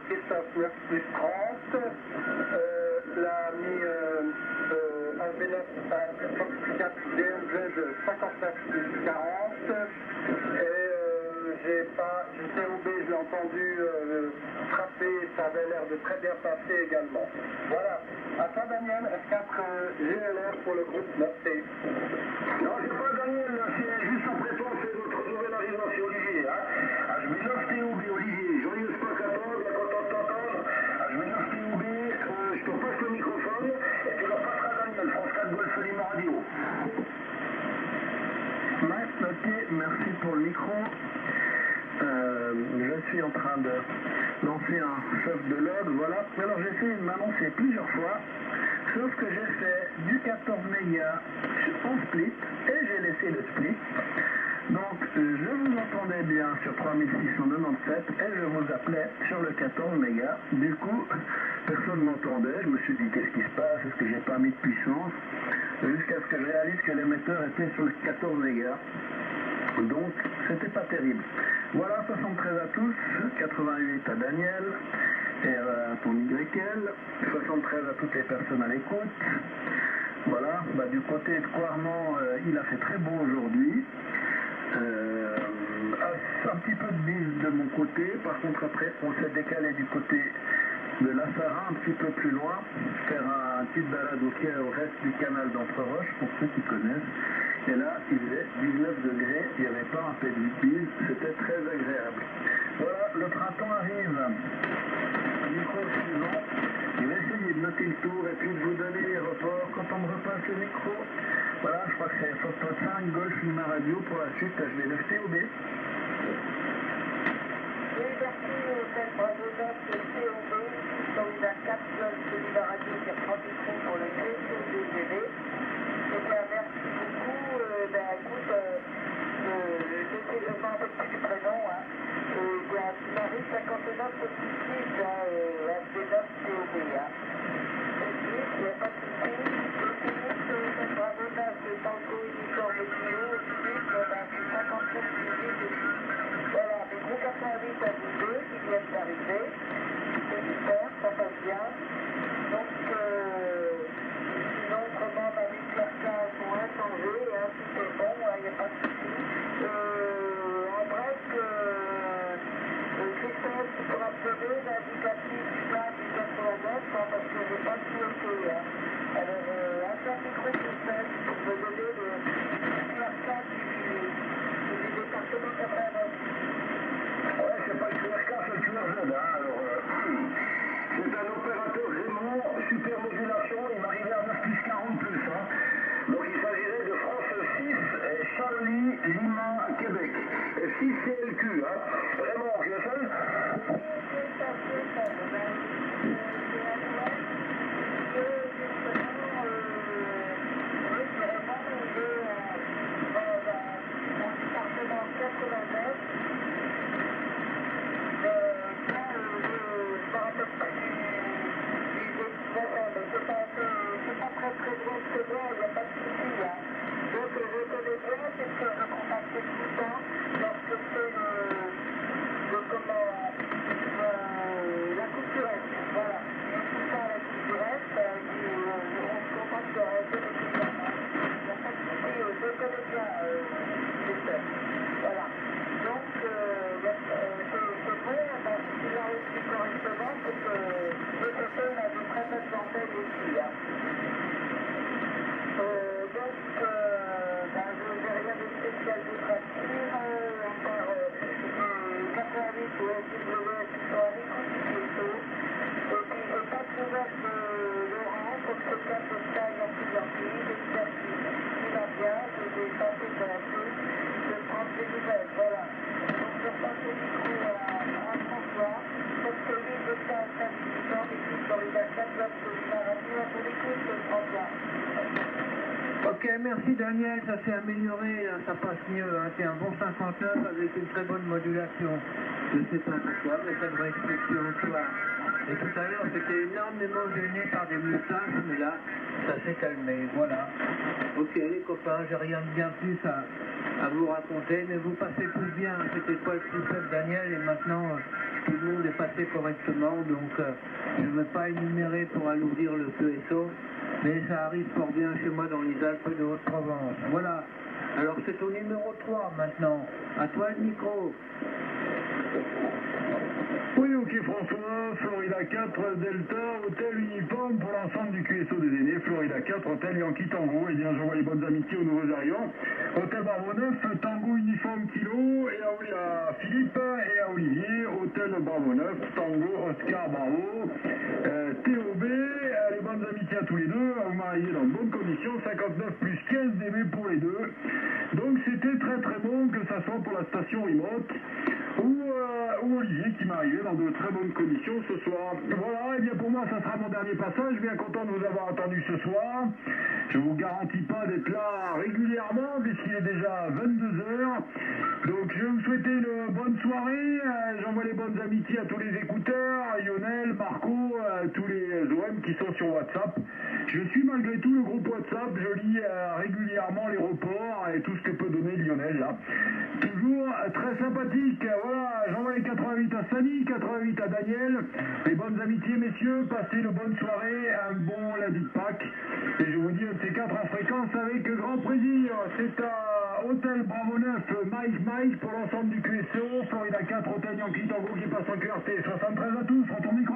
Christophe 9 plus 30. L'ami HB9 Fox 4 DMZ 59 plus 40. Et je sais où je l'ai entendu frapper, ça avait l'air de très bien passer également. Voilà. À toi Daniel, F4 GLR pour le groupe 9T. Non, c'est pas Daniel, c'est juste après toi, c'est notre nouvel arrivant, c'est Olivier. Hein. HB9TOB, Olivier, joyeuse Pâques à toi, bien content de t'entendre. HB9TOB, je te passe le microphone et tu leur passeras Daniel, France 4 Golf Lima Radio. Ouais, ok, merci pour le micro. Je suis en train de lancer un chef de log, voilà. Alors j'ai essayé de m'annoncer plusieurs fois, sauf que j'ai fait du 14 mégas en split et j'ai laissé le split. Donc je vous entendais bien sur 3697 et je vous appelais sur le 14 mégas. Du coup, personne ne m'entendait, je me suis dit qu'est-ce qui se passe, est-ce que j'ai pas mis de puissance, jusqu'à ce que je réalise que l'émetteur était sur le 14 mégas. Donc, c'était pas terrible. Voilà, 73 à tous, 88 à Daniel, et à ton YL, 73 à toutes les personnes à l'écoute. Voilà, bah, du côté de Coirmont, il a fait très beau aujourd'hui. Un petit peu de bise de mon côté, par contre après, on s'est décalé du côté de la Sarah, un petit peu plus loin, faire un petit balade au reste du canal d'Entreroches, pour ceux qui connaissent. Et là, il faisait 19 degrés, il n'y avait pas un peu de bise, c'était très agréable. Voilà, le printemps arrive. Micro suivant. Je vais essayer de noter le tour et puis de vous donner les reports quand on me repasse le micro. Voilà, je crois que c'est Foxtrot 5, Golf Lima Radio pour la suite HB9TOB. Oui, merci, c'est Bravo 9 TOB, Florida 4, Golf Lima Radio qui reprend du coup pour le TOB. Eh bien, merci beaucoup. Écoute, je ne m'en rappelle plus du prénom. Hein. Il y a Marie 59 66, HB9 TOB. Hein. Il n'y a pas de souci. Bravo 9, le Tango uniforme kilo, ensuite, c'est 57 minutes. Voilà, des gros 88 à vous deux qui viennent d'arriver. C'est super, ça passe bien. Donc, sinon, autrement, ma vie de l'arcade sont inchangées, hein, tout est bon, il n'y a pas de souci. En bref, Christophe, tu pourras me donner l'indicatif du plan du 89, parce que je n'ai pas tout noté. Hein. Alors, un seul micro Christophe pour me donner le arcade du département 89. Ouais, c'est pas le QRK, c'est le QRZ. Hein. Alors, c'est un opérateur Raymond, super modulation, il m'arrivait à 9 plus 40 plus. Hein. Donc il s'agirait de France 6, Charlie, Lima, Québec. 6 CLQ. Hein. Raymond, je le sais. C'est pas très très bien que moi, il n'y a pas de souci. Hein. Donc je connais bien, c'est ce que je contacte tout le temps lorsque c'est la couturette. Voilà. Tout ça à la couturette, on se contacte téléphoniquement. Il n'y a pas de souci, je connais bien les sœurs. Voilà. Donc c'est bon, si tu l'as reçu correctement, c'est que le côté a de très bonnes antennes aussi. Hein. Donc, je n'ai rien de spécial de pratique, encore 88 ou SWS qui sont à l'écoute du vaisseau. Et puis, pas de nouvelles de Laurent, comme c'est le cas de ça, il y a plusieurs pays, j'espère qu'il va bien, je vais tenter de prendre des nouvelles, voilà. Donc, je passe le micro à François, comme que lui, je sais à 5 ans, l'équipe Florida 4, Golf Lima Radio, à ton écoute, François. Ok, merci Daniel, ça s'est amélioré, là, ça passe mieux, hein. C'est un bon 59 avec une très bonne modulation. Je sais pas pourquoi, mais ça devrait être ce soir. Et tout à l'heure, j'étais énormément gêné par des mutages, mais là, ça s'est calmé, voilà. Ok les copains, j'ai rien de bien plus à vous raconter, mais vous passez plus bien, c'était pas le plus faible Daniel, et maintenant, tout le monde est passé correctement, donc je ne vais pas énumérer pour alourdir le QSO. Mais ça arrive fort bien chez moi dans les Alpes de Haute-Provence. Voilà. Alors c'est au numéro 3 maintenant. À toi le micro. Oui, ok François, Florida 4, Delta, hôtel uniforme pour l'ensemble du QSO des aînés, Florida 4, hôtel Yankee Tango, et bien j'envoie les bonnes amitiés aux nouveaux arrivants, hôtel Bravo 9, Tango uniforme kilo, et à Philippe et à Olivier, hôtel Bravo 9, Tango, Oscar Bravo, TOB, les bonnes amitiés à tous les deux, vous mariez dans de bonnes conditions, 59 plus 15 dB pour les deux, donc c'était très très bon que ça soit pour la station remote, ou Olivier qui m'a arrivé dans de très bonnes conditions ce soir. Voilà, et bien pour moi ça sera mon dernier passage, bien content de vous avoir attendu ce soir. Je vous garantis pas d'être là régulièrement puisqu'il est déjà 22h. Donc je vais vous souhaiter une bonne soirée, j'envoie les bonnes amitiés à tous les écouteurs, Lionel, Marco, tous les OM qui sont sur WhatsApp. Je suis malgré tout le groupe WhatsApp, je lis régulièrement les reports et tout ce que peut donner Lionel là. Toujours très sympathique, voilà, j'envoie les 88 à Sani, 88 à Daniel, les bonnes amitiés messieurs, passez une bonne soirée, un bon lundi de Pâques, et je vous dis un de ces quatre en fréquence avec grand plaisir. C'est à Hôtel Bravo 9, Mike pour l'ensemble du QSO, Florida 4, Hôtel Yankee Tango qui passe en QRT, 73 à tous, prends ton micro.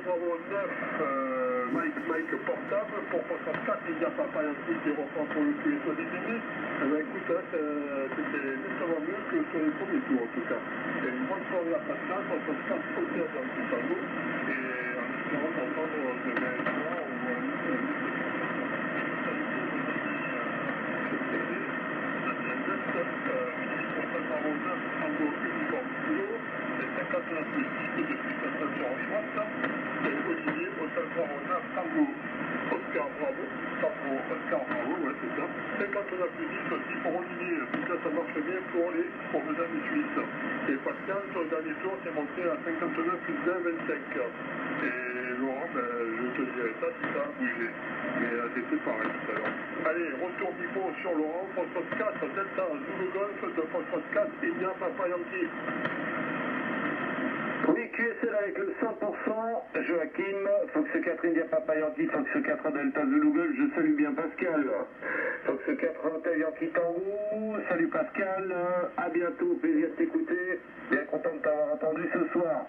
Bravo 9, Mike portable pour 64, il y a Papa Yankee qui reprend pour le QSO des dîners. Eh bien écoute, c'était nettement mieux que sur les premiers tours en tout cas. Et une bonne soirée à Pascal, 64 hauteur dans le tableau, et en espérant d'entendre demain soir ou Olivier, Hôtel Bravo 9, Tango, Oscar Bravo, ouais c'est ça. 59 plus 10 aussi pour Olivier, puisque ça marche bien pour les amis suisses. Et Pascal, sur le dernier tour, c'est monté à 59 plus 20, 25. Et Laurent, je te dirai ça si ça a bougé. Mais c'était pareil tout à l'heure. Allez, retour micro sur Laurent, Foxtrot 4, Delta, Zulu Golf de Foxtrot 4, India, Papa Yankee. Oui, QSL avec le 100%, Joachim, Fox 4 India Papa Yankee, Fox 4 Delta Zulu Golf, je salue bien Pascal. Fox 4 Hotel Yankee Tango, salut Pascal, à bientôt, plaisir de t'écouter, bien content de t'avoir entendu ce soir.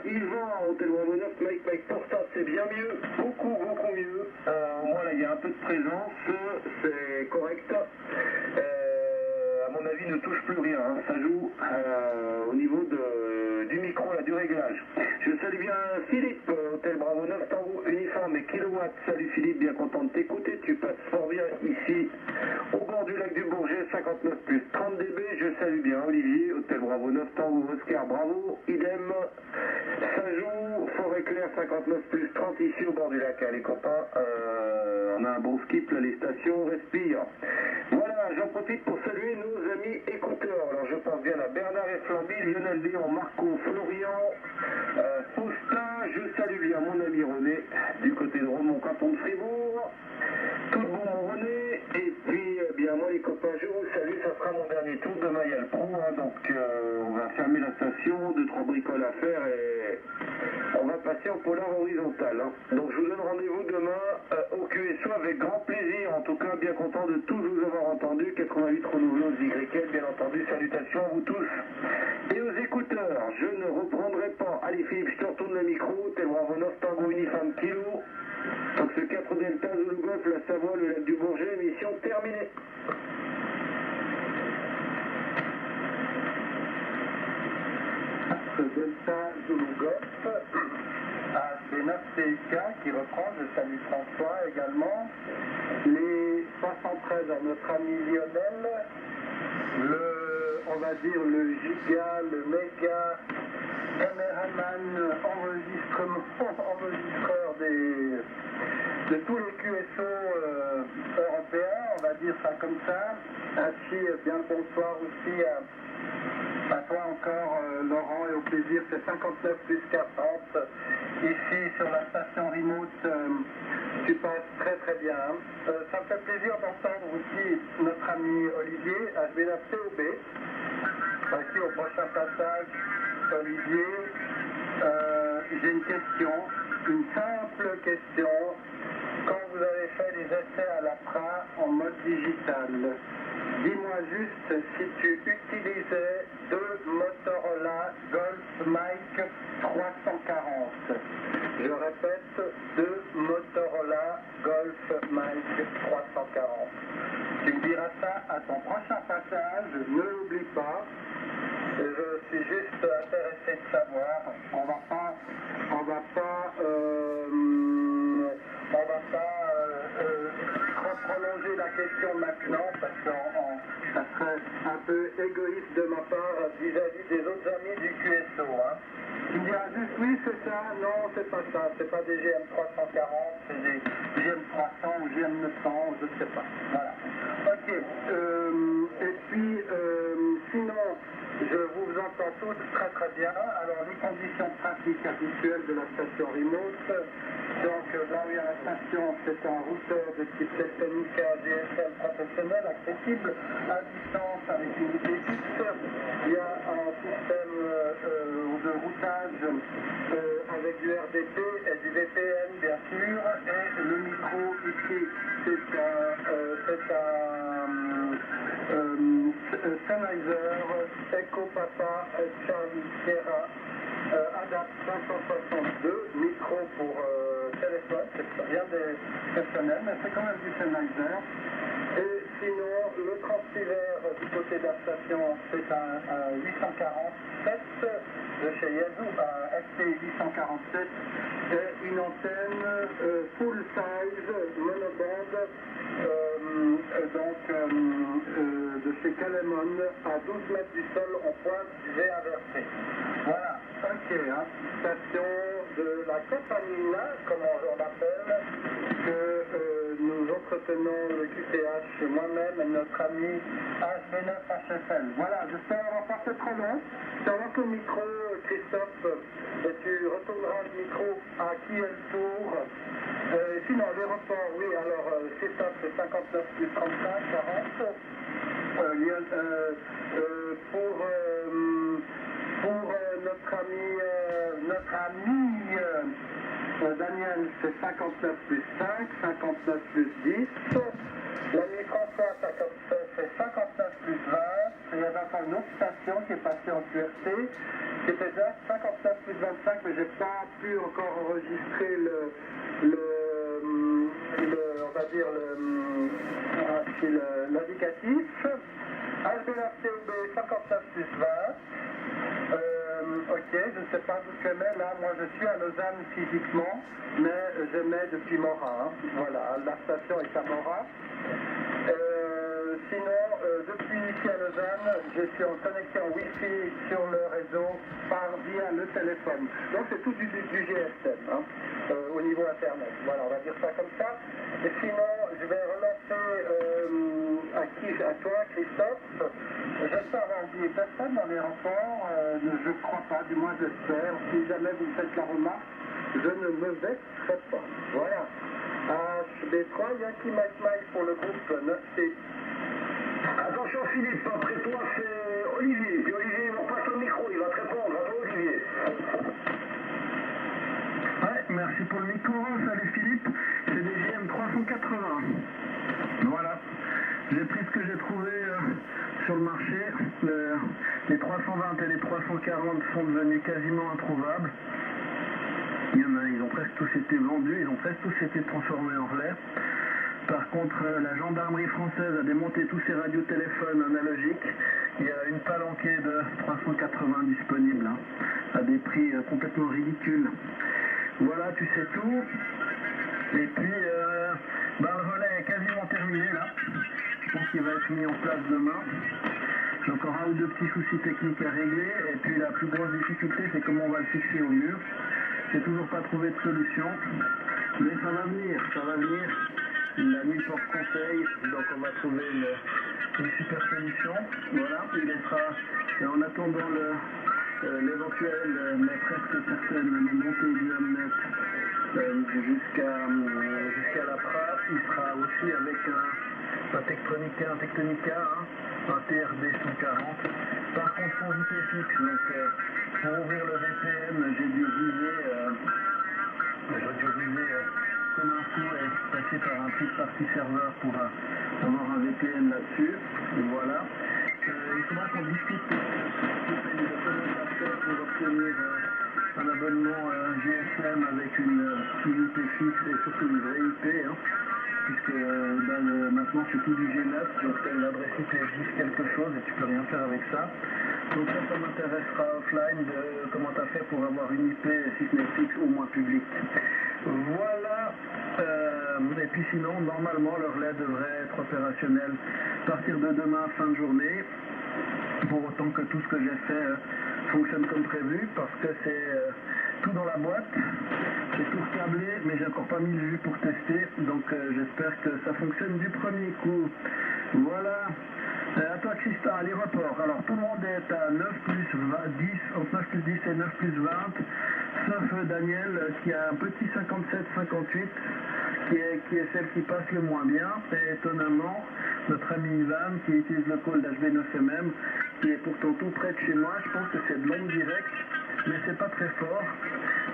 Yvan, Hôtel Bravo 9, Mike Porta, c'est bien mieux, beaucoup mieux, au moins là il y a un peu de présence, c'est correct. À mon avis, ne touche plus rien, hein. Ça joue au niveau du micro, là, du réglage. Je salue bien Philippe, Hôtel Bravo 9, Tango uniforme et kilowatt. Salut Philippe, bien content de t'écouter, tu passes fort bien ici, au bord du lac du Bourget, 59 plus 30 dB. Je salue bien Olivier, Hôtel Bravo 9, Tango, Oscar Bravo, idem. Ça joue, Forêt Claire, 59 plus 30 ici au bord du lac, hein, les copains. On a un bon skip, là, les stations respirent. Voilà, j'en profite pour saluer nos amis écouteurs. Alors je pense bien à Bernard et Flamby, Lionel Léon, Marco, Florian, Faustin, je salue bien mon ami René, du côté de Romont, canton de Fribourg. Tout le bon René, et puis bien moi les copains, je vous salue, ça sera mon dernier tour, demain il y a le pro, hein, donc on va fermer la station, 2-3 bricoles à faire et on va passer en polar horizontal. Hein. Donc je vous donne rendez-vous demain au QSO avec grand plaisir, en tout cas bien content de tous vous avoir entendu, 88 renouvelons YL, bien entendu, salutations à vous tous. Et aux écouteurs, je ne reprendrai pas, allez Philippe, je te retourne le micro, tel Bravo 9, Tango uniforme kilo. Donc ce 4 Delta, Zulu Golf, la Savoie, le lac du Bourget, mission terminée. Delta Zulu Golf, à C9CK qui reprend, je salue François également, les 73 à notre ami Lionel, on va dire le giga, le méga caméraman enregistreur de tous les QSO européens, on va dire ça comme ça. Ainsi, bien le bonsoir aussi à toi encore, Laurent, et au plaisir, c'est 59 plus 40. Ici, sur la station remote, tu passes très très bien. Ça me fait plaisir d'entendre aussi notre ami Olivier, HB9COB. Ici, au prochain passage, Olivier, j'ai une question, une simple question. Quand vous avez fait les essais à l'APRA en mode digital, dis-moi juste si tu utilisais deux Motorola Golf Mic 340. Je répète, deux Motorola Golf Mic 340. Tu me diras ça à ton prochain passage, ne l'oublie pas. Je suis juste intéressé de savoir. On va pas prolonger la question maintenant parce que ça serait un peu égoïste de ma part vis-à-vis des autres amis du QSO. Hein. Tu me diras juste oui, c'est ça, non, c'est pas ça, c'est pas des GM340, c'est des GM300 ou GM900, je ne sais pas. Voilà. Ok. Et puis, sinon, je vous entends tous très très bien. Alors, les conditions pratiques habituelles de la station remote. Donc, là où il y a la station, c'est un routeur de type Telefonica GSM professionnel, accessible à distance avec une unité fixe. Il y a un système de routage avec du RDP et du VPN, bien sûr. Et le micro ici, c'est un Sennheiser Echo Papa Charlie Sierra Adapt 562, micro pour téléphone, c'est rien d'exceptionnel, mais c'est quand même du Sennheiser. Et sinon, le transfert du côté de la station, c'est un 847 de chez Yazoo, un ST 847, et une antenne full size, monobande, de chez Calemon, à 12 mètres du sol en pointe du V inversé. Voilà, ok, hein, station de la compagnie là, comme on l'appelle, que nous entretenons le QTH, moi-même et notre ami HB9HFL. Voilà, j'espère avoir pas fait trop long. Tu vas que le micro, Christophe, et tu retourneras le micro à qui est le tour. Sinon, les reports, oui, alors Christophe, c'est 59 plus 35, 40. Pour notre ami Daniel, c'est 59 plus 5, 59 plus 10. L'ami François, c'est 59 plus 20. Il y avait encore une autre station qui est passée en QRT, qui était déjà 59 plus 25, mais j'ai pas pu encore enregistrer l'indicatif. HB9COB 59 plus 20. Ok, je ne sais pas d'où tu émets, là, moi je suis à Lausanne physiquement, mais j'émets depuis Morat. Hein. Voilà, la station est à Morat. Sinon, depuis ici à Lausanne, je suis connecté en Wi-Fi sur le réseau via le téléphone. Donc c'est tout du GSM, hein, au niveau Internet. Voilà, on va dire ça comme ça. Et sinon, je vais relancer à toi, Christophe. J'espère avoir oublié personne dans l'aéroport. Je ne crois pas, du moins j'espère. Si jamais vous faites la remarque, je ne me vexerai pas. Voilà. HB3, Yankee Mike Mike pour le groupe 9C. Attention Philippe, après toi c'est Olivier. Puis Olivier, il va passer le micro, il va te répondre. À toi Olivier. Ouais, merci pour le micro. Salut Philippe. C'est des GM380. Voilà. J'ai pris ce que j'ai trouvé sur le marché. Les 320 et les 340 sont devenus quasiment introuvables. Il y en a, ils ont presque tous été vendus, ils ont presque tous été transformés en relais. Par contre, la gendarmerie française a démonté tous ses radiotéléphones analogiques. Il y a une palanquée de 380 disponibles, hein, à des prix complètement ridicules. Voilà, tu sais tout. Et puis, le relais est quasiment terminé, là. Je pense qu'il va être mis en place demain. J'ai encore un ou deux petits soucis techniques à régler. Et puis, la plus grosse difficulté, c'est comment on va le fixer au mur. J'ai toujours pas trouvé de solution. Mais ça va venir, ça va venir. la nuit porte conseil, donc on va trouver une super solution. Voilà, il sera, en attendant l'éventuelle, mais presque certaine montée du Hamnet jusqu'à la Pra, il sera aussi avec un Tectonica, un TRD 140. Par contre, son IP fixe, donc pour ouvrir le VPN, j'ai dû viser comme un fou et passer par un petit party serveur pour avoir un VPN là-dessus. Voilà. Il faudra qu'on discute de comment faire pour obtenir un abonnement GSM avec une IP fixe et surtout une vraie IP, puisque maintenant c'est tout du G9, donc tu as une adresse IP 10 quelque chose et tu peux rien faire avec ça. Donc ça m'intéressera offline de comment tu as fait pour avoir une IP, si ce n'est fixe, au moins publique. Voilà, et puis sinon, normalement, le relais devrait être opérationnel à partir de demain, fin de journée, pour autant que tout ce que j'ai fait fonctionne comme prévu, parce que c'est tout dans la boîte, c'est tout câblé, mais j'ai encore pas mis le jus pour tester, donc j'espère que ça fonctionne du premier coup. Voilà. À toi Christa, les reports. Alors tout le monde est à 9 plus 10, entre 9 plus 10 et 9 plus 20, sauf Daniel qui a un petit 57-58, qui est celle qui passe le moins bien, et étonnamment, notre ami Ivan qui utilise le call d'HB9MM, qui est pourtant tout près de chez moi, je pense que c'est de l'onde directe, mais c'est pas très fort.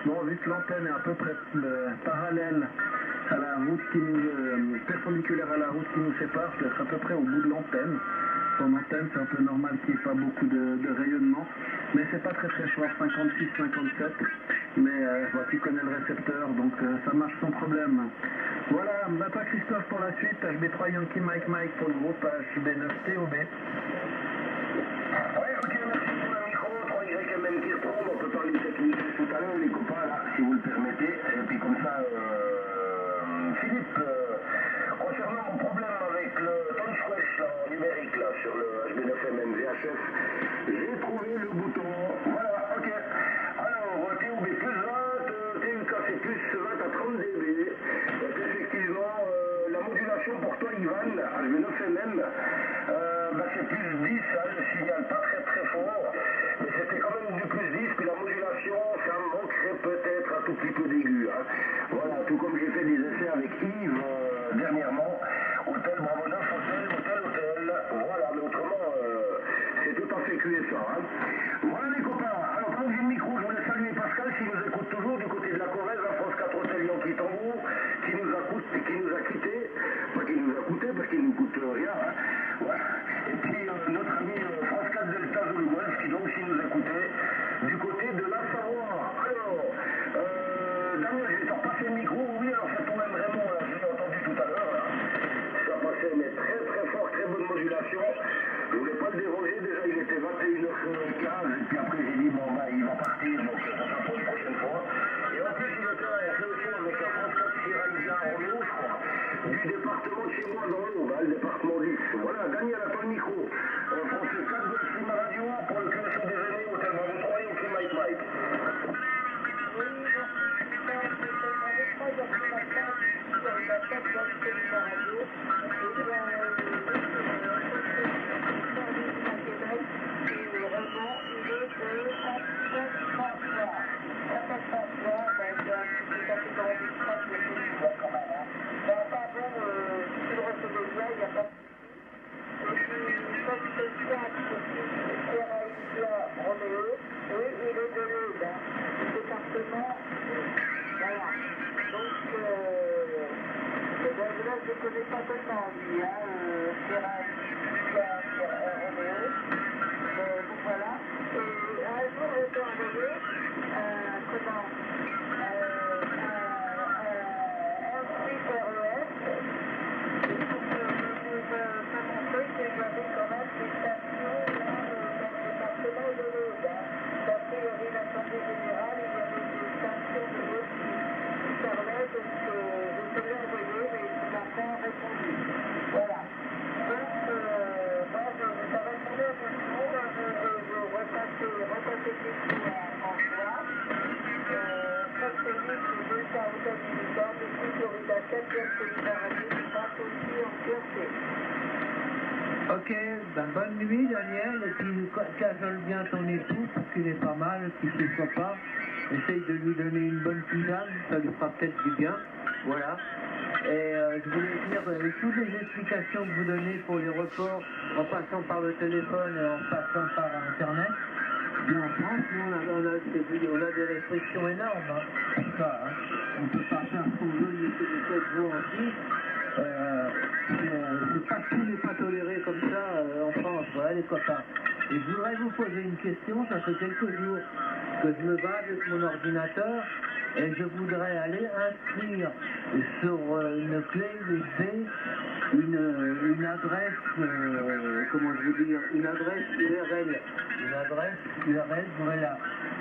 Bon, vu que l'antenne est à peu près parallèle à la route perpendiculaire à la route qui nous sépare, je dois être à peu près au bout de l'antenne. Son antenne, c'est un peu normal qu'il n'y ait pas beaucoup de rayonnement, mais c'est pas très fort, 56-57, mais tu connais le récepteur, donc ça marche sans problème. Voilà, à toi Christophe pour la suite, HB3 Yankee Mike pour le groupe HB9 TOB. Ouais, ok, merci pour le micro, 3YMM qui retombe, on peut parler technique tout à l'heure, les copains, là, si vous le permettez, et puis comme ça, Philippe, concernant mon problème avec le Touchwish en numérique, là, sur le HB9MM VHF, j'ai trouvé le bouton, voilà, ok. Alors, TOB plus 20, TUKC plus 20 à 30 dB, donc effectivement, la modulation pour toi, Ivan, HB9MM, c'est plus 10, le signal pas très fort, mais c'était quand même du plus 10, puis la modulation, ça manquerait peut-être un tout petit peu d'aigu. Voilà, tout comme j'ai fait des essais avec Yves dernièrement, hôtel Bravo 9, hôtel, voilà, mais autrement, c'est tout à fait QSA. Voilà les copains, alors pendant que j'ai le micro, je voulais saluer Pascal, qui nous écoute toujours du côté de la Corrèze, à France 4 Hôtel Yankee Tango, qui nous a quittés, pas qui nous a coûté, parce qu'il ne nous coûte rien, ouais. Et puis notre ami France 4 Delta Zulu Golf, qui donc aussi nous écoutait, du côté de la Savoie. Alors, Daniel, je vais te repasser le micro, oui, alors ça tombait vraiment, je l'ai entendu tout à l'heure, ça passait, mais très fort, très bonne modulation. Je voulais pas le déroger, déjà il était 21h15, et puis après j'ai dit, bon bah il va partir, donc ça sera pour une prochaine fois. Et en plus il était en fonction avec un France 4 Sierra India en haut, je crois, du département de chez moi dans l'eau, le département 10. Voilà, Daniel, à ton micro. France 4 de Climat Radio pour le QSO déjeuner, hôtel Bravo 3 et au Climat Mike. Oui, il est de l'Aude, département, voilà. Donc, là, je ne connais pas tellement lui, Sierra Romeo, donc voilà. Et un jour, j'ai envoyé, comment, un site RES, pour que je vous montrer que j'avais quand même des stations là, dans le département de l'Aude. A priori, l'Assemblée générale, il y avait des stations de l'eau qui parlaient, donc je te l'ai envoyé, mais tu n'as pas répondu. Voilà. Ok, ben bonne nuit Daniel, et puis cajole bien ton époux pour qu'il ait pas mal, qu'il ne soit pas. Essaye de lui donner une bonne tisane, ça lui fera peut-être du bien. Voilà. Et je voulais dire, avec toutes les explications que vous donnez pour les reports, en passant par le téléphone et en passant par Internet, bien en France, nous, on a des restrictions énormes. Hein. Ça, hein. On ne peut pas faire ce qu'on veut, ni que les 7 jours aussi. C'est pas tout n'est pas toléré comme ça en France, voilà les copains. Et je voudrais vous poser une question, ça fait quelques jours que je me bats avec mon ordinateur et je voudrais aller inscrire sur une clé USB une adresse, comment je veux dire, une adresse URL. Une adresse URL, je voudrais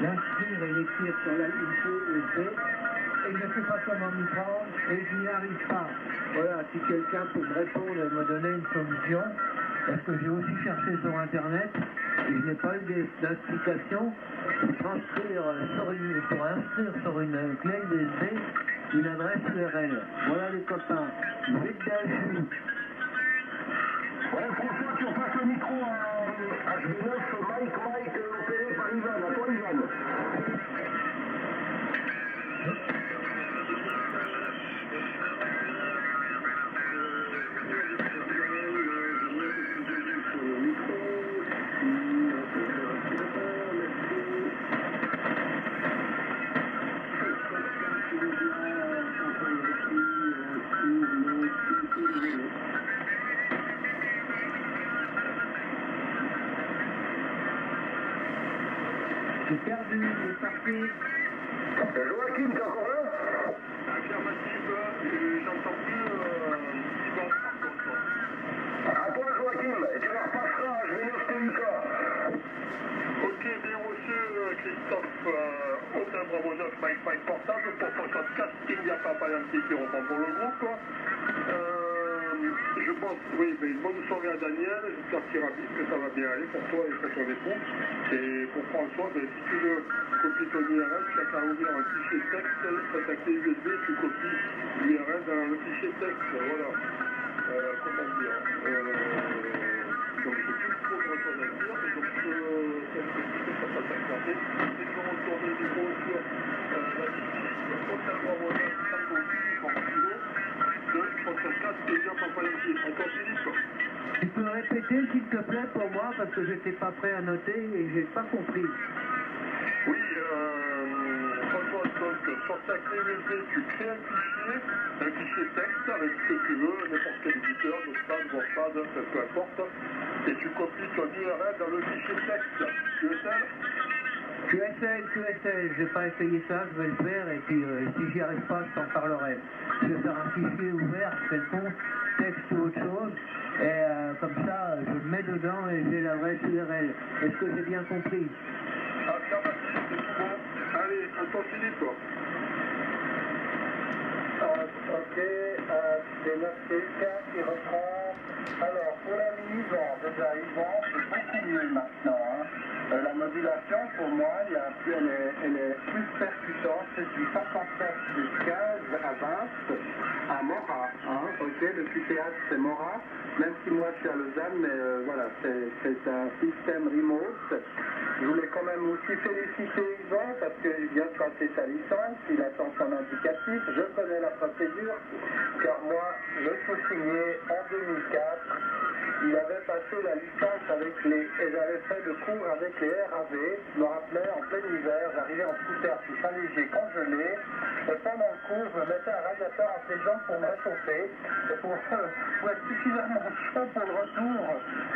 l'inscrire et l'écrire sur la clé USB. Et je ne sais pas comment m'y prendre et je n'y arrive pas. Voilà, si quelqu'un peut me répondre et me donner une solution, parce que j'ai aussi cherché sur Internet et je n'ai pas eu d'explication pour inscrire sur une clé USB une adresse URL. Voilà les copains. Vite d'agir. Ouais, François, tu repasses le micro à HB9, Mike, opéré par Ivan. À toi, Ivan. J'ai perdu, j'ai parti. Joachim, t'es encore là? Affirmative, j'entends plus Yvan par contre. À toi, Joachim, et tu leur passeras à HB9 TUK. Ok, bien reçu Christophe, Hôtel Bravo 9, Mike portable pour ton casting, il n'y a pas Yankee qui reprend pour le groupe. Je pense, oui, mais une bonne soirée à Daniel, j'espère qu'il ira vite, que ça va bien aller pour toi et pour ton époux. Et pour François, ben, si tu veux copier ton URL, tu as qu'à ouvrir un fichier texte, tu as ta clé USB, tu copies l'URL dans le fichier texte, voilà. Comment dire donc je suis trop de choses à dire, et donc ça passe à regarder. Et nous retourner du coup sur la fiche Hôtel Bravo 9, Tango Uniforme Kilo, de Podcast et bien Papa Yankee. Encore Philippe. Tu peux répéter s'il te plaît pour moi parce que j'étais pas prêt à noter et j'ai pas compris. Oui, François, donc sur ta clé USB, tu crées un fichier texte avec ce que tu veux, n'importe quel éditeur, Notepad, WordPad, peu importe, et tu copies ton URL dans le fichier texte. QSL, j'ai pas essayé ça, je vais le faire et puis si j'y arrive pas, je t'en parlerai. Je vais faire un fichier ouvert, quelconque, texte ou autre chose, et comme ça, je le mets dedans et j'ai l'adresse URL. Est-ce que j'ai bien compris? Ah, ça va, c'est tout bon. Allez, à toi Philippe. Ok, c'est notre cas qui reprend. Alors, pour l'ami Yvan, déjà Yvan, c'est beaucoup mieux maintenant. Hein. La modulation, pour moi, elle est plus percutante. C'est du 59 plus 15 à 20 à Mora. Hein. Ok, depuis théâtre, c'est Mora. Même si moi, je suis à Lausanne, mais voilà, c'est un système remote. Je voulais quand même aussi féliciter Yvan parce qu'il vient de passer sa licence, il attend son indicatif. Je connais la procédure, car moi, je suis signé en 2004. Il avait passé la licence et j'avais fait le cours avec les RAV. Je me rappelais, en plein hiver, j'arrivais en scooter sur Saint-Léger congelé. Et pendant le cours, je me mettais un radiateur entre les jambes pour me réchauffer, et pour être suffisamment chaud pour le retour.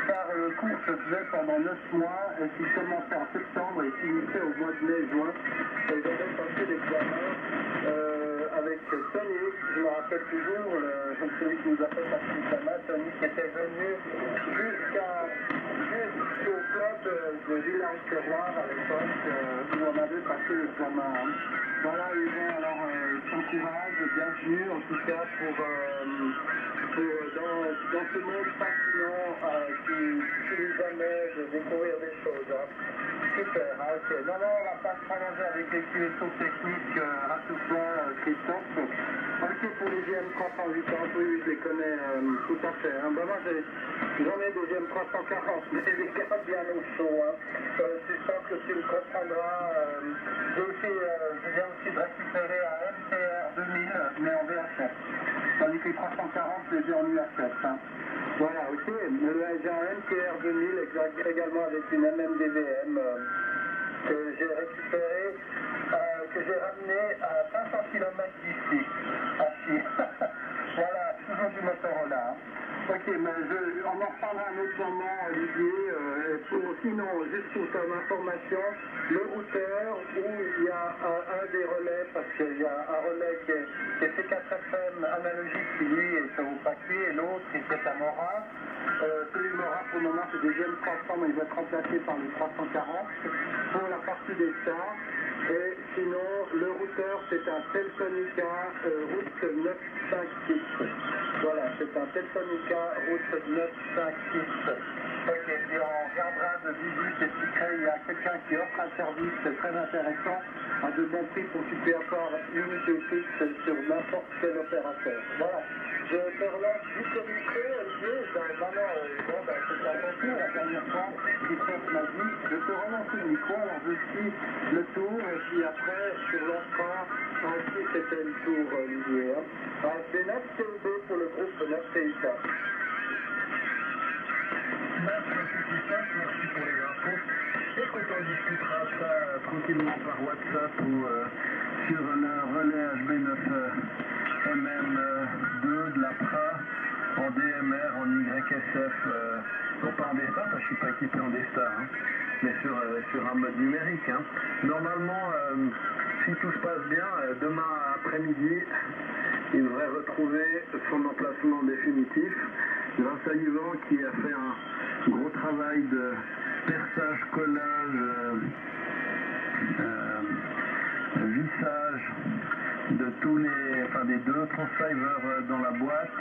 Car le cours se faisait pendant 9 mois, et il commençait en septembre et finissait au mois de mai-juin. Et j'avais passé l'examen avec Tony, je me rappelle toujours, celui qui nous a fait passer l'examen, Tony, qui était venu jusqu'au club de Villars-sur-Loire à l'époque, où on avait passé l'examen. Voilà, Yvan, alors je t'encourage, bienvenue en tout cas dans ce monde fascinant qui nous amène découvrir des choses. Hein. Super, hein, ok. Non, on va pas se prolonger avec les QSO techniques, rassoufflant, Christophe. Ok, pour les GM380, oui, je les connais tout à fait. Hein. Bah, moi, j'en ai des GM340, mais les gars bien au chaud. Hein. C'est sûr que tu me comprendras. Je viens aussi de récupérer un MTR 2000, mais en VHF. Tandis que les 340, je les ai en UHF. Hein. Voilà, ok. J'ai un MTR 2000 également avec une MMDVM que j'ai récupéré, que j'ai ramené à 500 km d'ici, à Chine. Voilà, toujours du Motorola. Hein. Ok, mais on en reparlera un autre moment, Olivier. Sinon, juste pour ton information, le routeur où il y a un des relais, parce qu'il y a un relais qui est C4FM analogique qui lui est au papier et l'autre il est à Mora. Celui de Mora pour le moment c'est des GM300 mais il va être remplacé par le 340 pour la partie des stars. Et sinon, le routeur, c'est un Teltonika route 956. Voilà, c'est un Teltonika route 956. Ok, puis on regardera de visu ces secrets. Il y a quelqu'un qui offre un service très intéressant à de bons prix pour que tu puisses avoir une unité fixe sur n'importe quel opérateur. Voilà. Je te relance juste le micro, Olivier. Maintenant, c'est un tour la dernière fois. Christophe m'a dit, je te relance le micro, alors je suis le tour, et puis après, sur l'enfant, ainsi c'était le tour, Olivier. C'est 9 COB pour le groupe 9 TIK. Merci pour les infos. Écoute, on discutera ça tranquillement par WhatsApp ou sur le relais HB9MM2 de la PRA en DMR, en YSF, non pas en D-Star, parce que je ne suis pas équipé en D-Star, hein, mais sur un mode numérique. Hein. Normalement, si tout se passe bien, demain après-midi, il devrait retrouver son emplacement définitif grâce à Yvan qui a fait un gros travail de perçage, collage, vissage de tous des deux transceivers dans la boîte,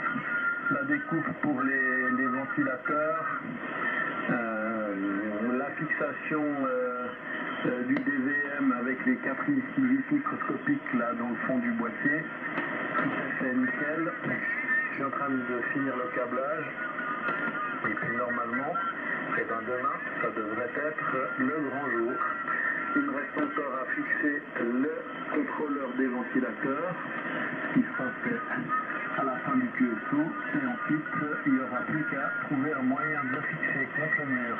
la découpe pour les ventilateurs, la fixation du DVM avec les 4 vis microscopiques là dans le fond du boîtier. Tout est fait nickel. Je suis en train de finir le câblage. Et puis normalement, demain, ça devrait être le grand jour. Il me reste encore à fixer le contrôleur des ventilateurs, qui sera fait à la fin du QSO. Et ensuite, il n'y aura plus qu'à trouver un moyen de le fixer contre le mur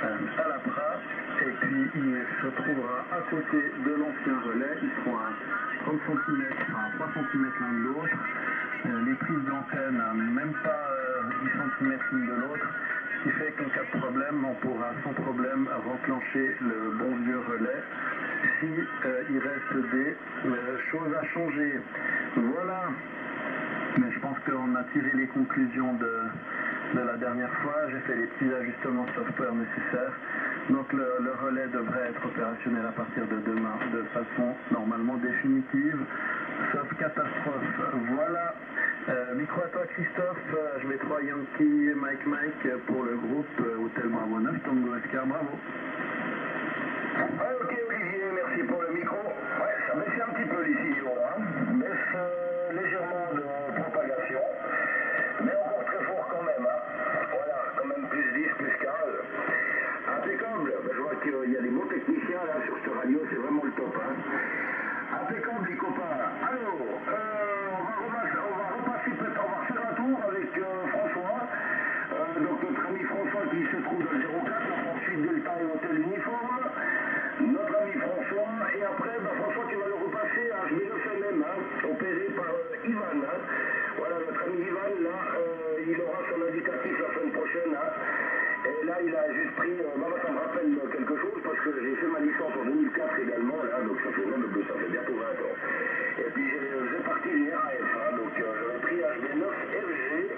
à la PRA. Et puis, il se trouvera à côté de l'ancien relais. Ils seront à 30 cm, enfin 3 cm l'un de l'autre. Les prises d'antenne, même pas 10 cm l'une de l'autre. Ce qui fait qu'en cas de problème, on pourra sans problème renclencher le bon vieux relais si il reste des choses à changer. Voilà. Mais je pense qu'on a tiré les conclusions de la dernière fois. J'ai fait les petits ajustements software nécessaires. Donc le relais devrait être opérationnel à partir de demain de façon normalement définitive, sauf catastrophe. Voilà. Micro à toi Christophe, je mets 3 Yankee Mike pour le groupe Hôtel Bravo 9, Tango Oscar Bravo. Ok Olivier, merci pour le micro. Ouais, ça baisse un petit peu ici, hein. Baisse légèrement de propagation, mais encore très fort quand même. Hein. Voilà, quand même plus 10, plus 15. Impeccable, je vois qu'il y a des bons techniciens là sur ce radio, c'est vraiment le top. Hein. Impeccable les copains. Alors, on va refaire un tour avec François. Donc notre ami François qui se trouve dans le 04, la poursuite Delta et Hôtel Uniforme. Notre ami François, et après François tu vas le repasser à HB9MM, hein, opéré par Ivan. Hein. Voilà, notre ami Ivan, là, il aura son indicatif la semaine prochaine. Hein. Et là, il a juste pris, ça me rappelle quelque chose, parce que j'ai fait ma licence en 2004 également, là, donc ça fait bientôt 20 ans. Et puis j'ai parti les RAF, hein, donc j'avais pris HB9FG,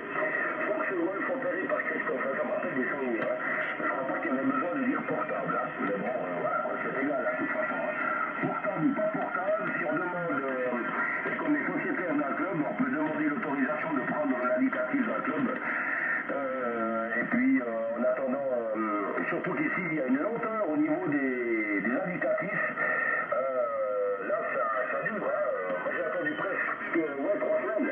Fox Wolf opéré par Christophe, hein, ça me rappelle des souvenirs. Hein. Je ne crois pas qu'il y avait besoin de dire portable, hein. Mais bon, voilà, c'est égal, hein, de toute façon. Hein. Portable ou pas portable, si on demande, comme les sociétaires d'un club, on peut demander l'autorisation de prendre l'indicatif d'un club. Et puis, en attendant, surtout qu'ici il y a une lenteur au niveau des indicatifs. Là ça dure, hein. Moi j'ai attendu presque 3 semaines.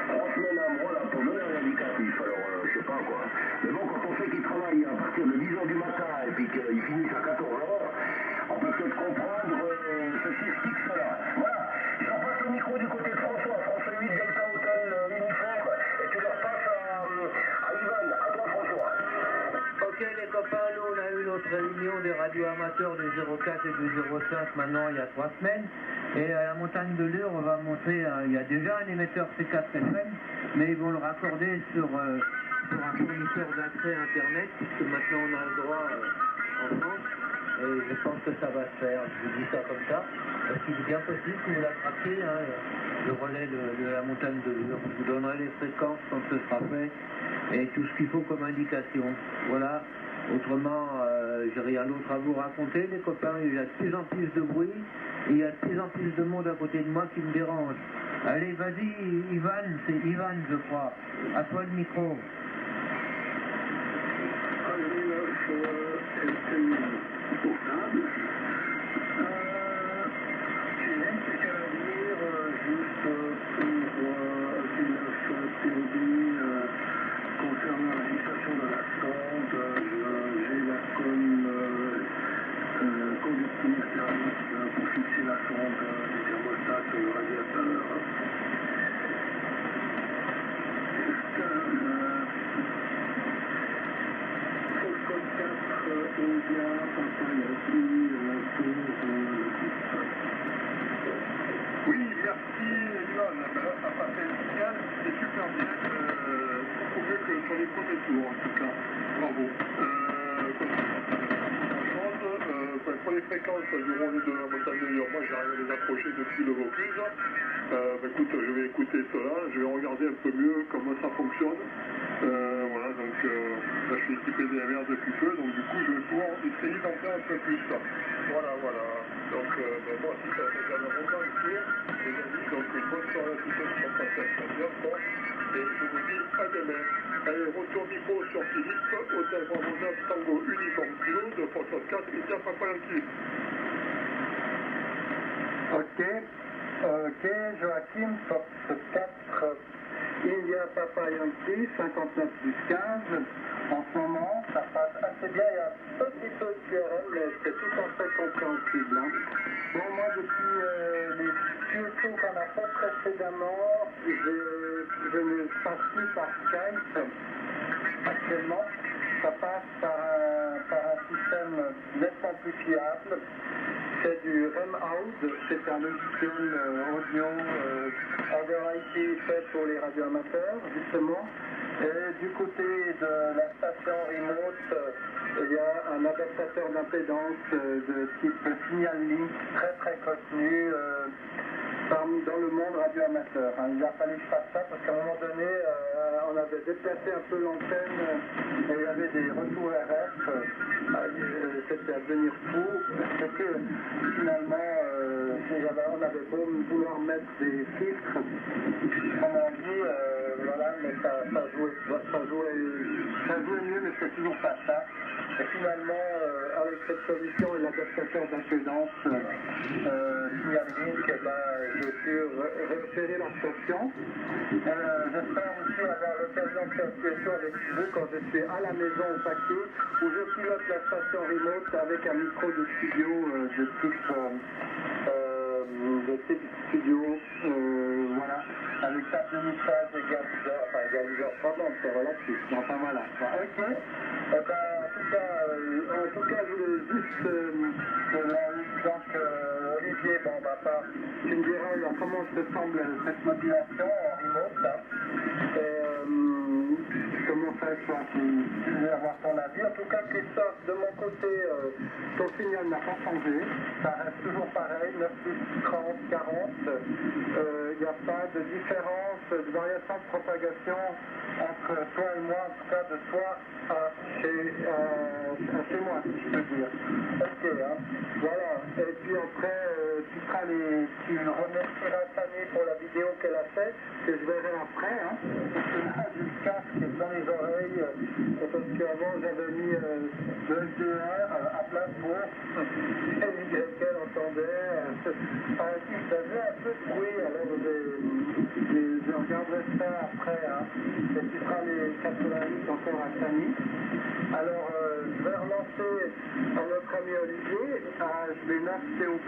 3 semaines à moi là pour donner un indicatif, alors je sais pas quoi. Mais bon, quand on sait qu'il travaille à partir de 10h du matin et puis qu'il finit à 14h, on peut peut-être comprendre ceci fixe là. Voilà, j'en passe le micro du côté de François 8 Delta Hotel uniforme, et tu leur passes à Ivan, à toi François. Ok les copains, nous on a eu notre réunion des radioamateurs du 04 et du 05 maintenant il y a 3 semaines. Et à la montagne de Lure, on va montrer, il y a déjà un émetteur C4 FM, mais ils vont le raccorder sur un fournisseur d'accès Internet, puisque maintenant on a le droit en France, et je pense que ça va se faire, je vous dis ça comme ça, parce qu'il est bien possible que vous l'attrapiez, hein, le relais de la montagne de Lure. Je vous donnerai les fréquences quand ce sera fait, et tout ce qu'il faut comme indication. Voilà. Autrement, j'ai rien d'autre à vous raconter, les copains. Il y a de plus en plus de bruit, et il y a de plus en plus de monde à côté de moi qui me dérange. Allez, vas-y, Ivan, c'est Ivan, je crois. À toi le micro. Portable. J'ai un truc à dire juste pour théorie concernant la fixation de la sonde. J'ai la conductive thermique pour fixer la sonde du thermostat sur le radiateur. Code 4 India, Papa Yankee pour Oui, merci Ivan. Ben là, ça passait nickel, c'est super bien. Beaucoup mieux que sur les premiers tours, en tout cas. Bravo. Pour les fréquences du relais de la montagne de Lure, moi j'arrive à les approcher depuis le Vaucluse. Écoute, je vais écouter cela, je vais regarder un peu mieux comment ça fonctionne. Voilà, donc là je suis équipé des MR depuis peu, donc du coup je vais pouvoir essayer d'en faire un peu plus. Voilà. Donc moi aussi ça fait déjà un bon temps ici, les amis, donc une bonne soirée à tous ceux qui sont passés à bien fort, et je vous dis à demain. Allez, retour micro sur Philippe, hôtel Bravo 9 Tango Uniforme Kilo de Foxtrot 4 India Papa Yankee. Ok, Joachim, Fox 4, India Papa Yankee, 59 plus 15. En ce moment, ça passe assez bien, il y a un petit peu de QRM, mais c'est tout à fait compréhensible. Hein. Bon, moi, depuis les QSO qu'on a fait précédemment, je ne passe plus par Skype actuellement. Ça passe par un système nettement plus fiable. C'est du REM-Out, c'est un logiciel audio over IP fait pour les radioamateurs, justement. Et du côté de la station remote, il y a un adaptateur d'impédance de type Signal Link, très connu dans le monde radioamateur. Il a fallu que je fasse ça parce qu'à un moment donné, on avait déplacé un peu l'antenne et il y avait des retours RF. C'était à devenir fou. Parce que finalement, on avait beau vouloir mettre des filtres, comme on dit, voilà, mais ça jouait mieux, mais c'est toujours pas ça. Et finalement, avec cette solution et l'adaptateur d'impédance Signal Link, j'ai pu récupérer la station. J'espère aussi avoir l'occasion de faire quelque chose avec vous quand je suis à la maison au paquet, où je pilote la station remote avec un micro de studio de type studio, voilà, avec table de mixage égaliseur, pardon, c'est relatif, enfin voilà. Ok, en tout cas, je voulais juste, donc Olivier, tu me diras comment te semble cette modulation en remote, là. Comment ça, toi, tu veux avoir ton avis. En tout cas, Christophe, de mon côté, ton signal n'a pas changé. Ça reste toujours pareil, 9 plus 30, 40. n'y a pas de différence, de variation de propagation entre toi et moi, en tout cas de toi à chez moi, si je peux dire. Ok, hein. Voilà. Et puis après, tu remercieras Fanny pour la vidéo qu'elle a faite, que je verrai après, hein. Parce que là, j'ai le casque dans les oreilles, parce qu'avant j'avais mis le SDR à place pour qu'elle entendait. Il faisait un peu de bruit, alors je regarderai ça après, hein. Et tu feras les 88 encore à Fanny. Alors, je vais relancer à notre ami Olivier, HB9 COB.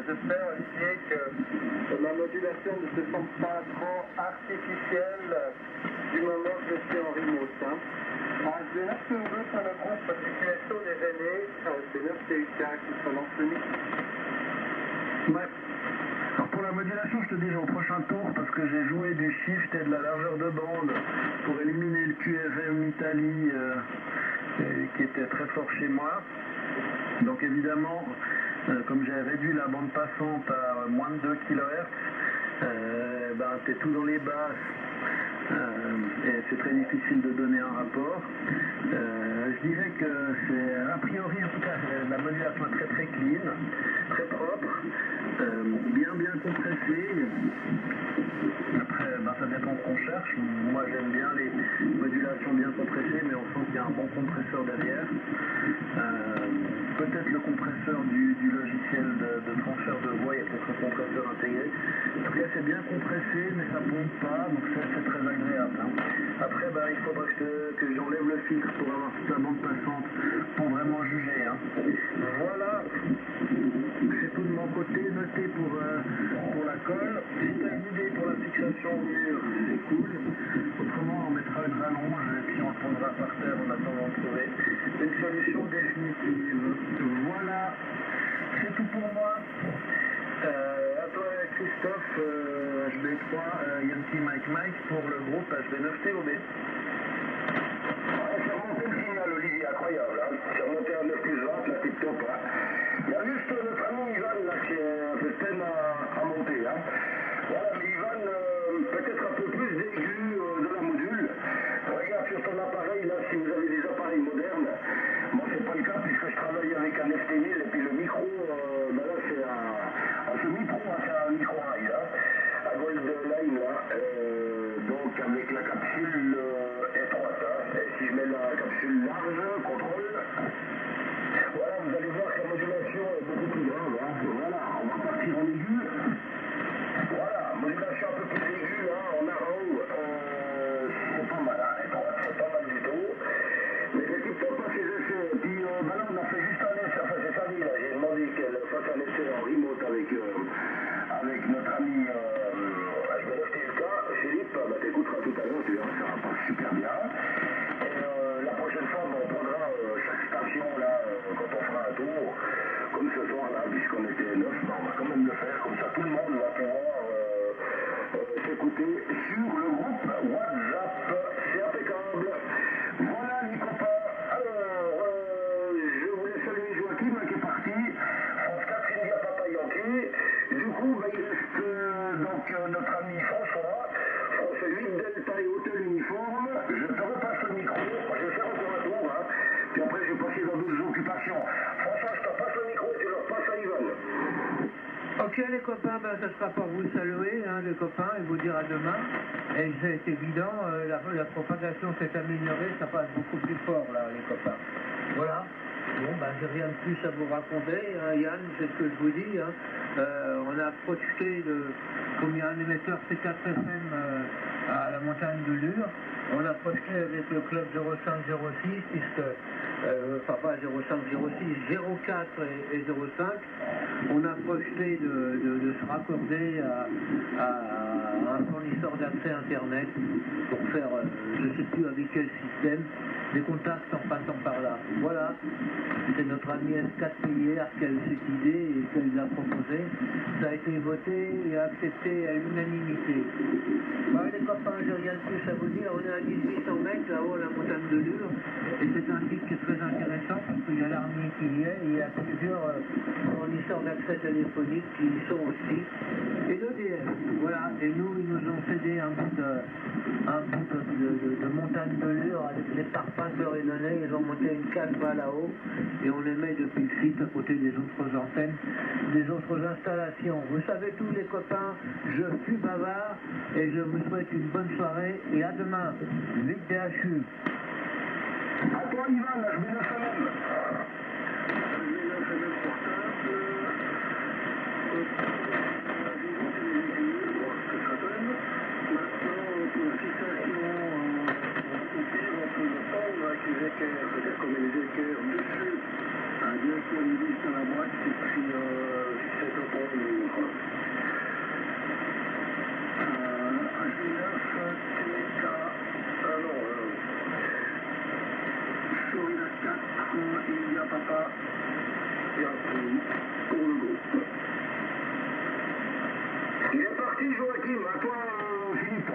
J'espère, Olivier, que la modulation ne se sent pas trop artificielle du moment que je suis en remote. Hein. HB9 COB, c'est le groupe du QSO des aînés, HB9 CUK qui se lance le mix. Ouais. Alors pour la modulation, je te dis au prochain tour parce que j'ai joué du shift et de la largeur de bande pour éliminer le QFM Italie qui était très fort chez moi. Donc évidemment, comme j'ai réduit la bande passante à moins de 2 kHz, tu es tout dans les basses. Et c'est très difficile de donner un rapport. Je dirais que c'est a priori en tout cas la modulation est très très clean, très propre, bien compressée. Après ça dépend ce qu'on cherche. Moi j'aime bien les modulations bien compressées, mais on sent qu'il y a un bon compresseur derrière. Peut-être le compresseur du logiciel de transfert de voix, il y a peut-être un compresseur intégré. En tout cas c'est bien compressé, mais ça pompe pas, donc c'est très agréable. Hein. Après il faudra que j'enlève le filtre pour avoir toute la bande passante pour vraiment juger. Hein. Voilà, c'est tout de mon côté, noté pour la colle. Si tu as une idée pour la fixation au mur, c'est cool. Autrement on mettra une rallonge et puis on le pondra par terre en attendant de trouver une solution définitive. Voilà, c'est tout pour moi. À toi Christophe, HB3, Yankee Mike pour le groupe HB9 TOB. C'est remonté le signal, Olivier, incroyable. Hein. C'est remonté à 9 plus 20, la tip top. Hein. Il y a juste notre ami Ivan là, qui a fait peine à monter. Hein. Voilà, mais Ivan, peut-être un peu plus d'aigu de la module. Regarde sur ton appareil, là, si vous avez des appareils modernes. Moi, c'est pas le cas puisque je travaille avec un ST1000 et puis le micro, là, c'est ce micro, c'est un micro-rail, hein, à Gold Line, là. Donc, avec la capsule étroite, hein. Et si je mets la capsule large, contrôle, voilà, vous allez voir que la modulation est beaucoup plus grave, hein. Voilà, on va partir en aigu. Voilà, modulation un peu plus aiguë, hein, en arrow, c'est pas mal, hein, étroite, c'est pas mal du tout. Mais le tip-top a ses effets. Et puis maintenant, on a fait juste un essai, enfin c'est Fanny, là, j'ai demandé qu'elle fasse un essai en remote avec notre ami HB9 TUK, Philippe, t'écouteras tout à l'heure, tu verras, ça passe super bien. Et la prochaine fois, on prendra chaque station, là, quand on fera un tour, comme ce soir, là, puisqu'on était 9, on va quand même le faire, comme ça tout le monde va pouvoir s'écouter sur le groupe WhatsApp. C'est impeccable. Voilà les copains. Alors, je voulais saluer Joachim qui est parti. France 4 India Papa Yankee. Du coup, il reste donc notre ami François. François 8 Delta et Hôtel Uniforme. Je te repasse le micro. Je vais faire encore un tour. Hein. Puis après, je vais passer dans d'autres occupations. François, je te repasse le micro et tu le repasses à Ivan. Ok les copains, ce sera pour vous saluer, hein, les copains, et vous dire à demain. Et c'est évident, la propagation s'est améliorée, ça passe beaucoup plus fort là, les copains. Voilà. Bon, j'ai rien de plus à vous raconter, hein, Yann, c'est ce que je vous dis. Hein. On a projeté comme il y a un émetteur C4FM à la montagne de Lure, on a projeté avec le club 0506, puisque pas 0506, 04 et 05, on a projeté de se raccorder à un fournisseur d'accès Internet pour faire, je ne sais plus avec quel système, des contacts en passant par là. Voilà, c'est notre ami S4PIR qui a eu cette idée et qui l'a proposé. Ça a été voté et accepté à l'unanimité. Bah, les copains, j'ai rien de plus à vous dire. On est à 1800 mètres là-haut à la montagne de Lure et c'est un site qui est très intéressant parce qu'il y a l'armée qui y est et il y a plusieurs fournisseurs d'accès téléphonique qui y sont aussi. Et l'EDF, voilà. Et nous, ils nous ont cédé un bout de montagne de Lure avec les parpaings rénonnais. Ils ont monté une cale-bas là-haut et on les met depuis le site à côté des autres antennes, des autres installations. Vous savez tous les copains, je suis bavard et je vous souhaite une bonne soirée et à demain. 8DHU. À toi, Ivan, je vais le semaine. C'est-à-dire comme les équerres dessus, un direction de vis dans la boîte, c'est pris 17 euros le livre. H9, TK, alors, Florida 4, India Papa, et après, pour le groupe. Il est parti, Joachim, à toi, Philippe.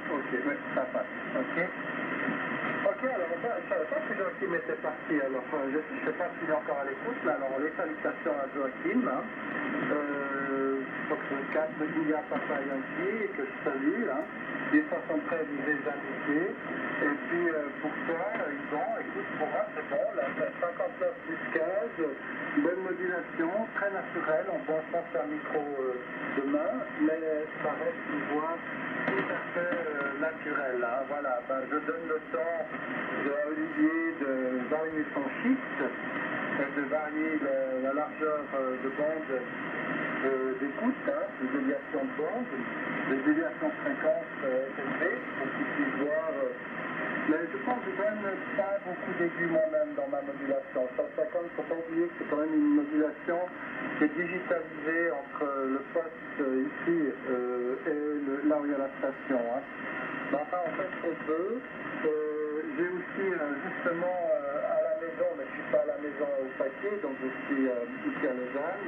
Ok, oui, ça passe. Ok, alors je ne savais pas que Joachim était parti, alors je ne sais pas s'il est encore à l'écoute, mais alors les salutations à Joachim, Fox 4 de Julia Papa Yankee, que je salue, les 73 des invités, et puis pour toi, Yvan, écoute, pour moi c'est bon, là, 59 plus 15, bonne modulation, très naturelle, on pense pas faire un micro demain, mais ça reste une voix tout à fait naturelle, voilà, je donne le temps à Olivier de varier son shift, de varier la largeur de bande d'écoute, de déviation de bande, de déviation de fréquence élevée, pour qu'ils puissent voir. Mais je pense que je donne pas beaucoup d'aigus moi-même dans ma modulation. 150, il ne faut pas oublier que c'est quand même une modulation qui est digitalisée entre le poste ici et là où il y a la station. Mais enfin, on fait ce qu'on peut. J'ai aussi justement à la maison, mais je ne suis pas à la maison au paquet, donc je suis ici à Lausanne.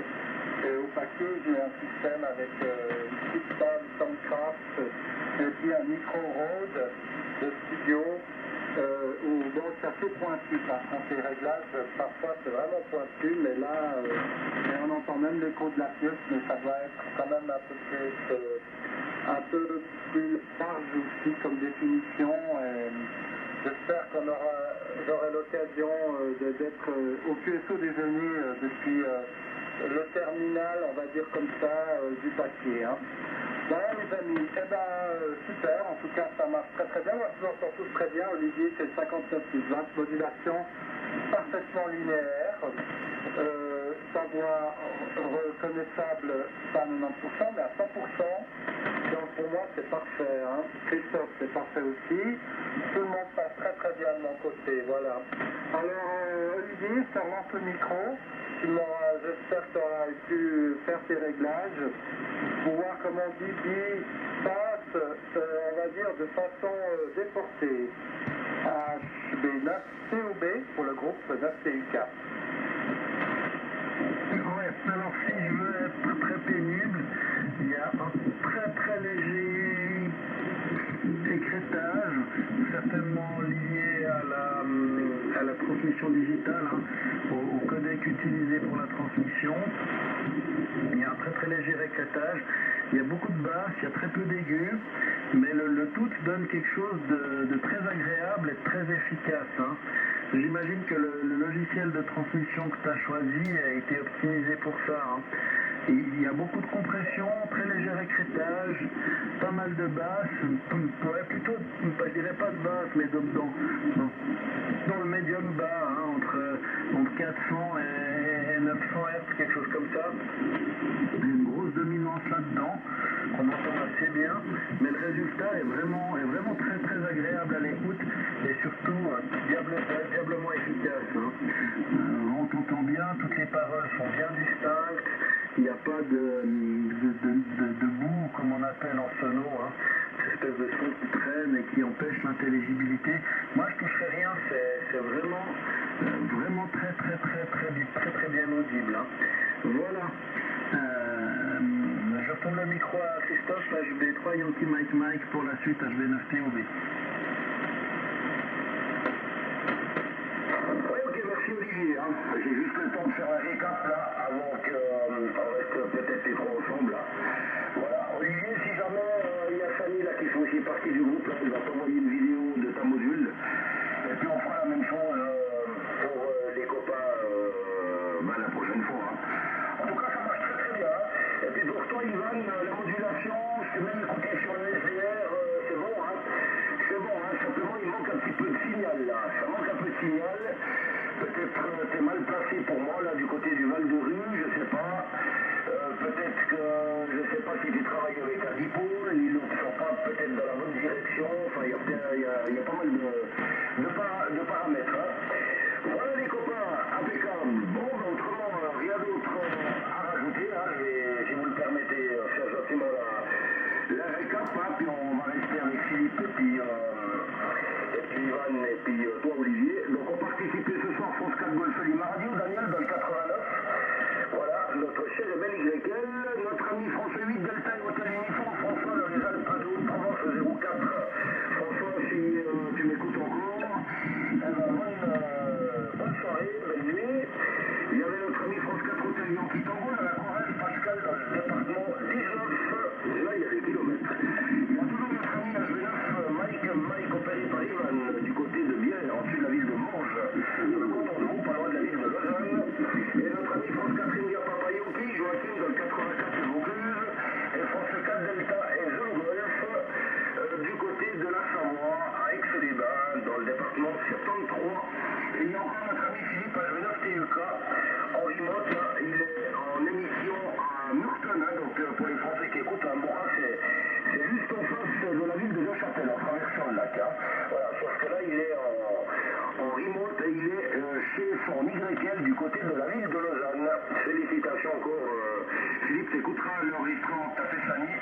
Et au paquet, j'ai un système avec une petite table Soundcraft et puis un micro Rode de studio où bon, c'est assez pointu par contre les réglages, parfois c'est vraiment pointu, mais là on entend même l'écho de la pièce, mais ça doit être quand même un peu plus large aussi comme définition. J'espère qu'on j'aurai l'occasion d'être au QSO déjeuner depuis le terminal, on va dire comme ça, du paquet. Voilà les amis, super, en tout cas ça marche très très bien, moi je vous entends tous très bien, Olivier c'est le 59 plus 20, modulation parfaitement linéaire, sa voix reconnaissable pas à 90% mais à 100%, donc pour moi c'est parfait, Christophe c'est parfait aussi, tout le monde passe très très bien de mon côté, voilà. Alors Olivier, je te relance le micro. J'espère que tu auras pu faire tes réglages pour voir comment Didi passe, on va dire, de façon déportée. HB9COB pour le groupe 9CUK. Ouais, alors si je veux être très pénible, il y a un très très léger écrêtage, certainement lié à la transmission digitale, au codec utilisé pour la transmission. Il y a un très très léger écrêtage, il y a beaucoup de basses, il y a très peu d'aigus, mais le tout donne quelque chose de très agréable et de très efficace. J'imagine que le logiciel de transmission que tu as choisi a été optimisé pour ça. Il y a beaucoup de compression, très léger écrêtage, pas mal de basses, plutôt, je dirais pas de basses, mais dans le médium bas, entre 400 et 900 Hz, quelque chose comme ça. Une grosse dominance là-dedans, qu'on entend assez bien, mais le résultat est vraiment très très agréable à l'écoute et surtout diablement efficace. Hein. On t'entend bien, toutes les paroles sont bien distinctes, il n'y a pas de boue comme on appelle en sono, hein. Cette espèce de son qui traîne et qui empêche l'intelligibilité. Moi je toucherai rien, c'est vraiment très bien audible. Hein. Voilà. Je retourne le micro à Christophe, HB3 Yankee Mike Mike pour la suite HB9 TOB. Oui, ok, merci Olivier. Hein. J'ai juste le temps de faire un récap là, avant qu'on reste peut-être les trois ensemble là. Voilà, Olivier, si jamais il y a Fanny là qui fait aussi partie du groupe, là, il va t'envoyer une vidéo de ta module. Et puis on fera la même chose pour les copains la prochaine fois. Hein. En tout cas, ça marche très très bien. Hein. Et puis pour toi, Ivan, la modulation, je t'ai même écouté sur le SDR, c'est bon, hein. C'est bon, hein. Simplement, il manque un petit peu de signal là. Ça manque un peu de signal. Peut-être t'es mal placé pour moi là du côté du Val de Rue, je sais pas. Peut-être que je sais pas si tu travailles avec un dipôle, ils ne sont pas peut-être dans la bonne direction. Enfin, il y a pas mal de paramètres. Hein. Voilà les copains, impeccable. Bon, autrement, rien d'autre à rajouter. Hein. Je vais, si vous le permettez, faire gentiment la récap. Hein. Puis on va rester avec Philippe et puis Ivan et puis toi Olivier. Donc on participait ce soir France 4 Golf Lima Radio, Daniel dans le 89. Voilà, notre cher et belle YL, notre ami François 8 Delta et Hôtel Uniforme, François dans les Alpes de Haute-Provence 04. François, si tu m'écoutes encore, bonne soirée, belle nuit. Il y avait notre ami France 4 Hôtel Yankee Tango dans la Corrèze, Pascal dans le département 19. Là, il y a des kilomètres. Il y a toujours notre ami HB9 Mike opéré par Ivan du côté de Bière, en dessus de la ville de Morges, dans le canton de Roux, pas loin de la ville de Lausanne. Et notre ami France 4 India Papa Yopi, Joachim dans le 84 de Vaucluse, et France 4 Delta et Zulu Golf du côté de la Savoie, à Aix-les-Bains, dans le département 73. Et il y a encore notre ami Philippe HB9 TEK, en remote, là, il est en émission à Murten, hein, donc pour les Français qui écoutent, hein, Morin, c'est juste en face de la ville de Neuchâtel, en traversant le lac. Hein. Voilà, sauf que là, il est en remote et il est chez son YL du côté de la ville de Lausanne. Félicitations encore, Philippe, t'écouteras l'enregistrement, t'as fait Fanny.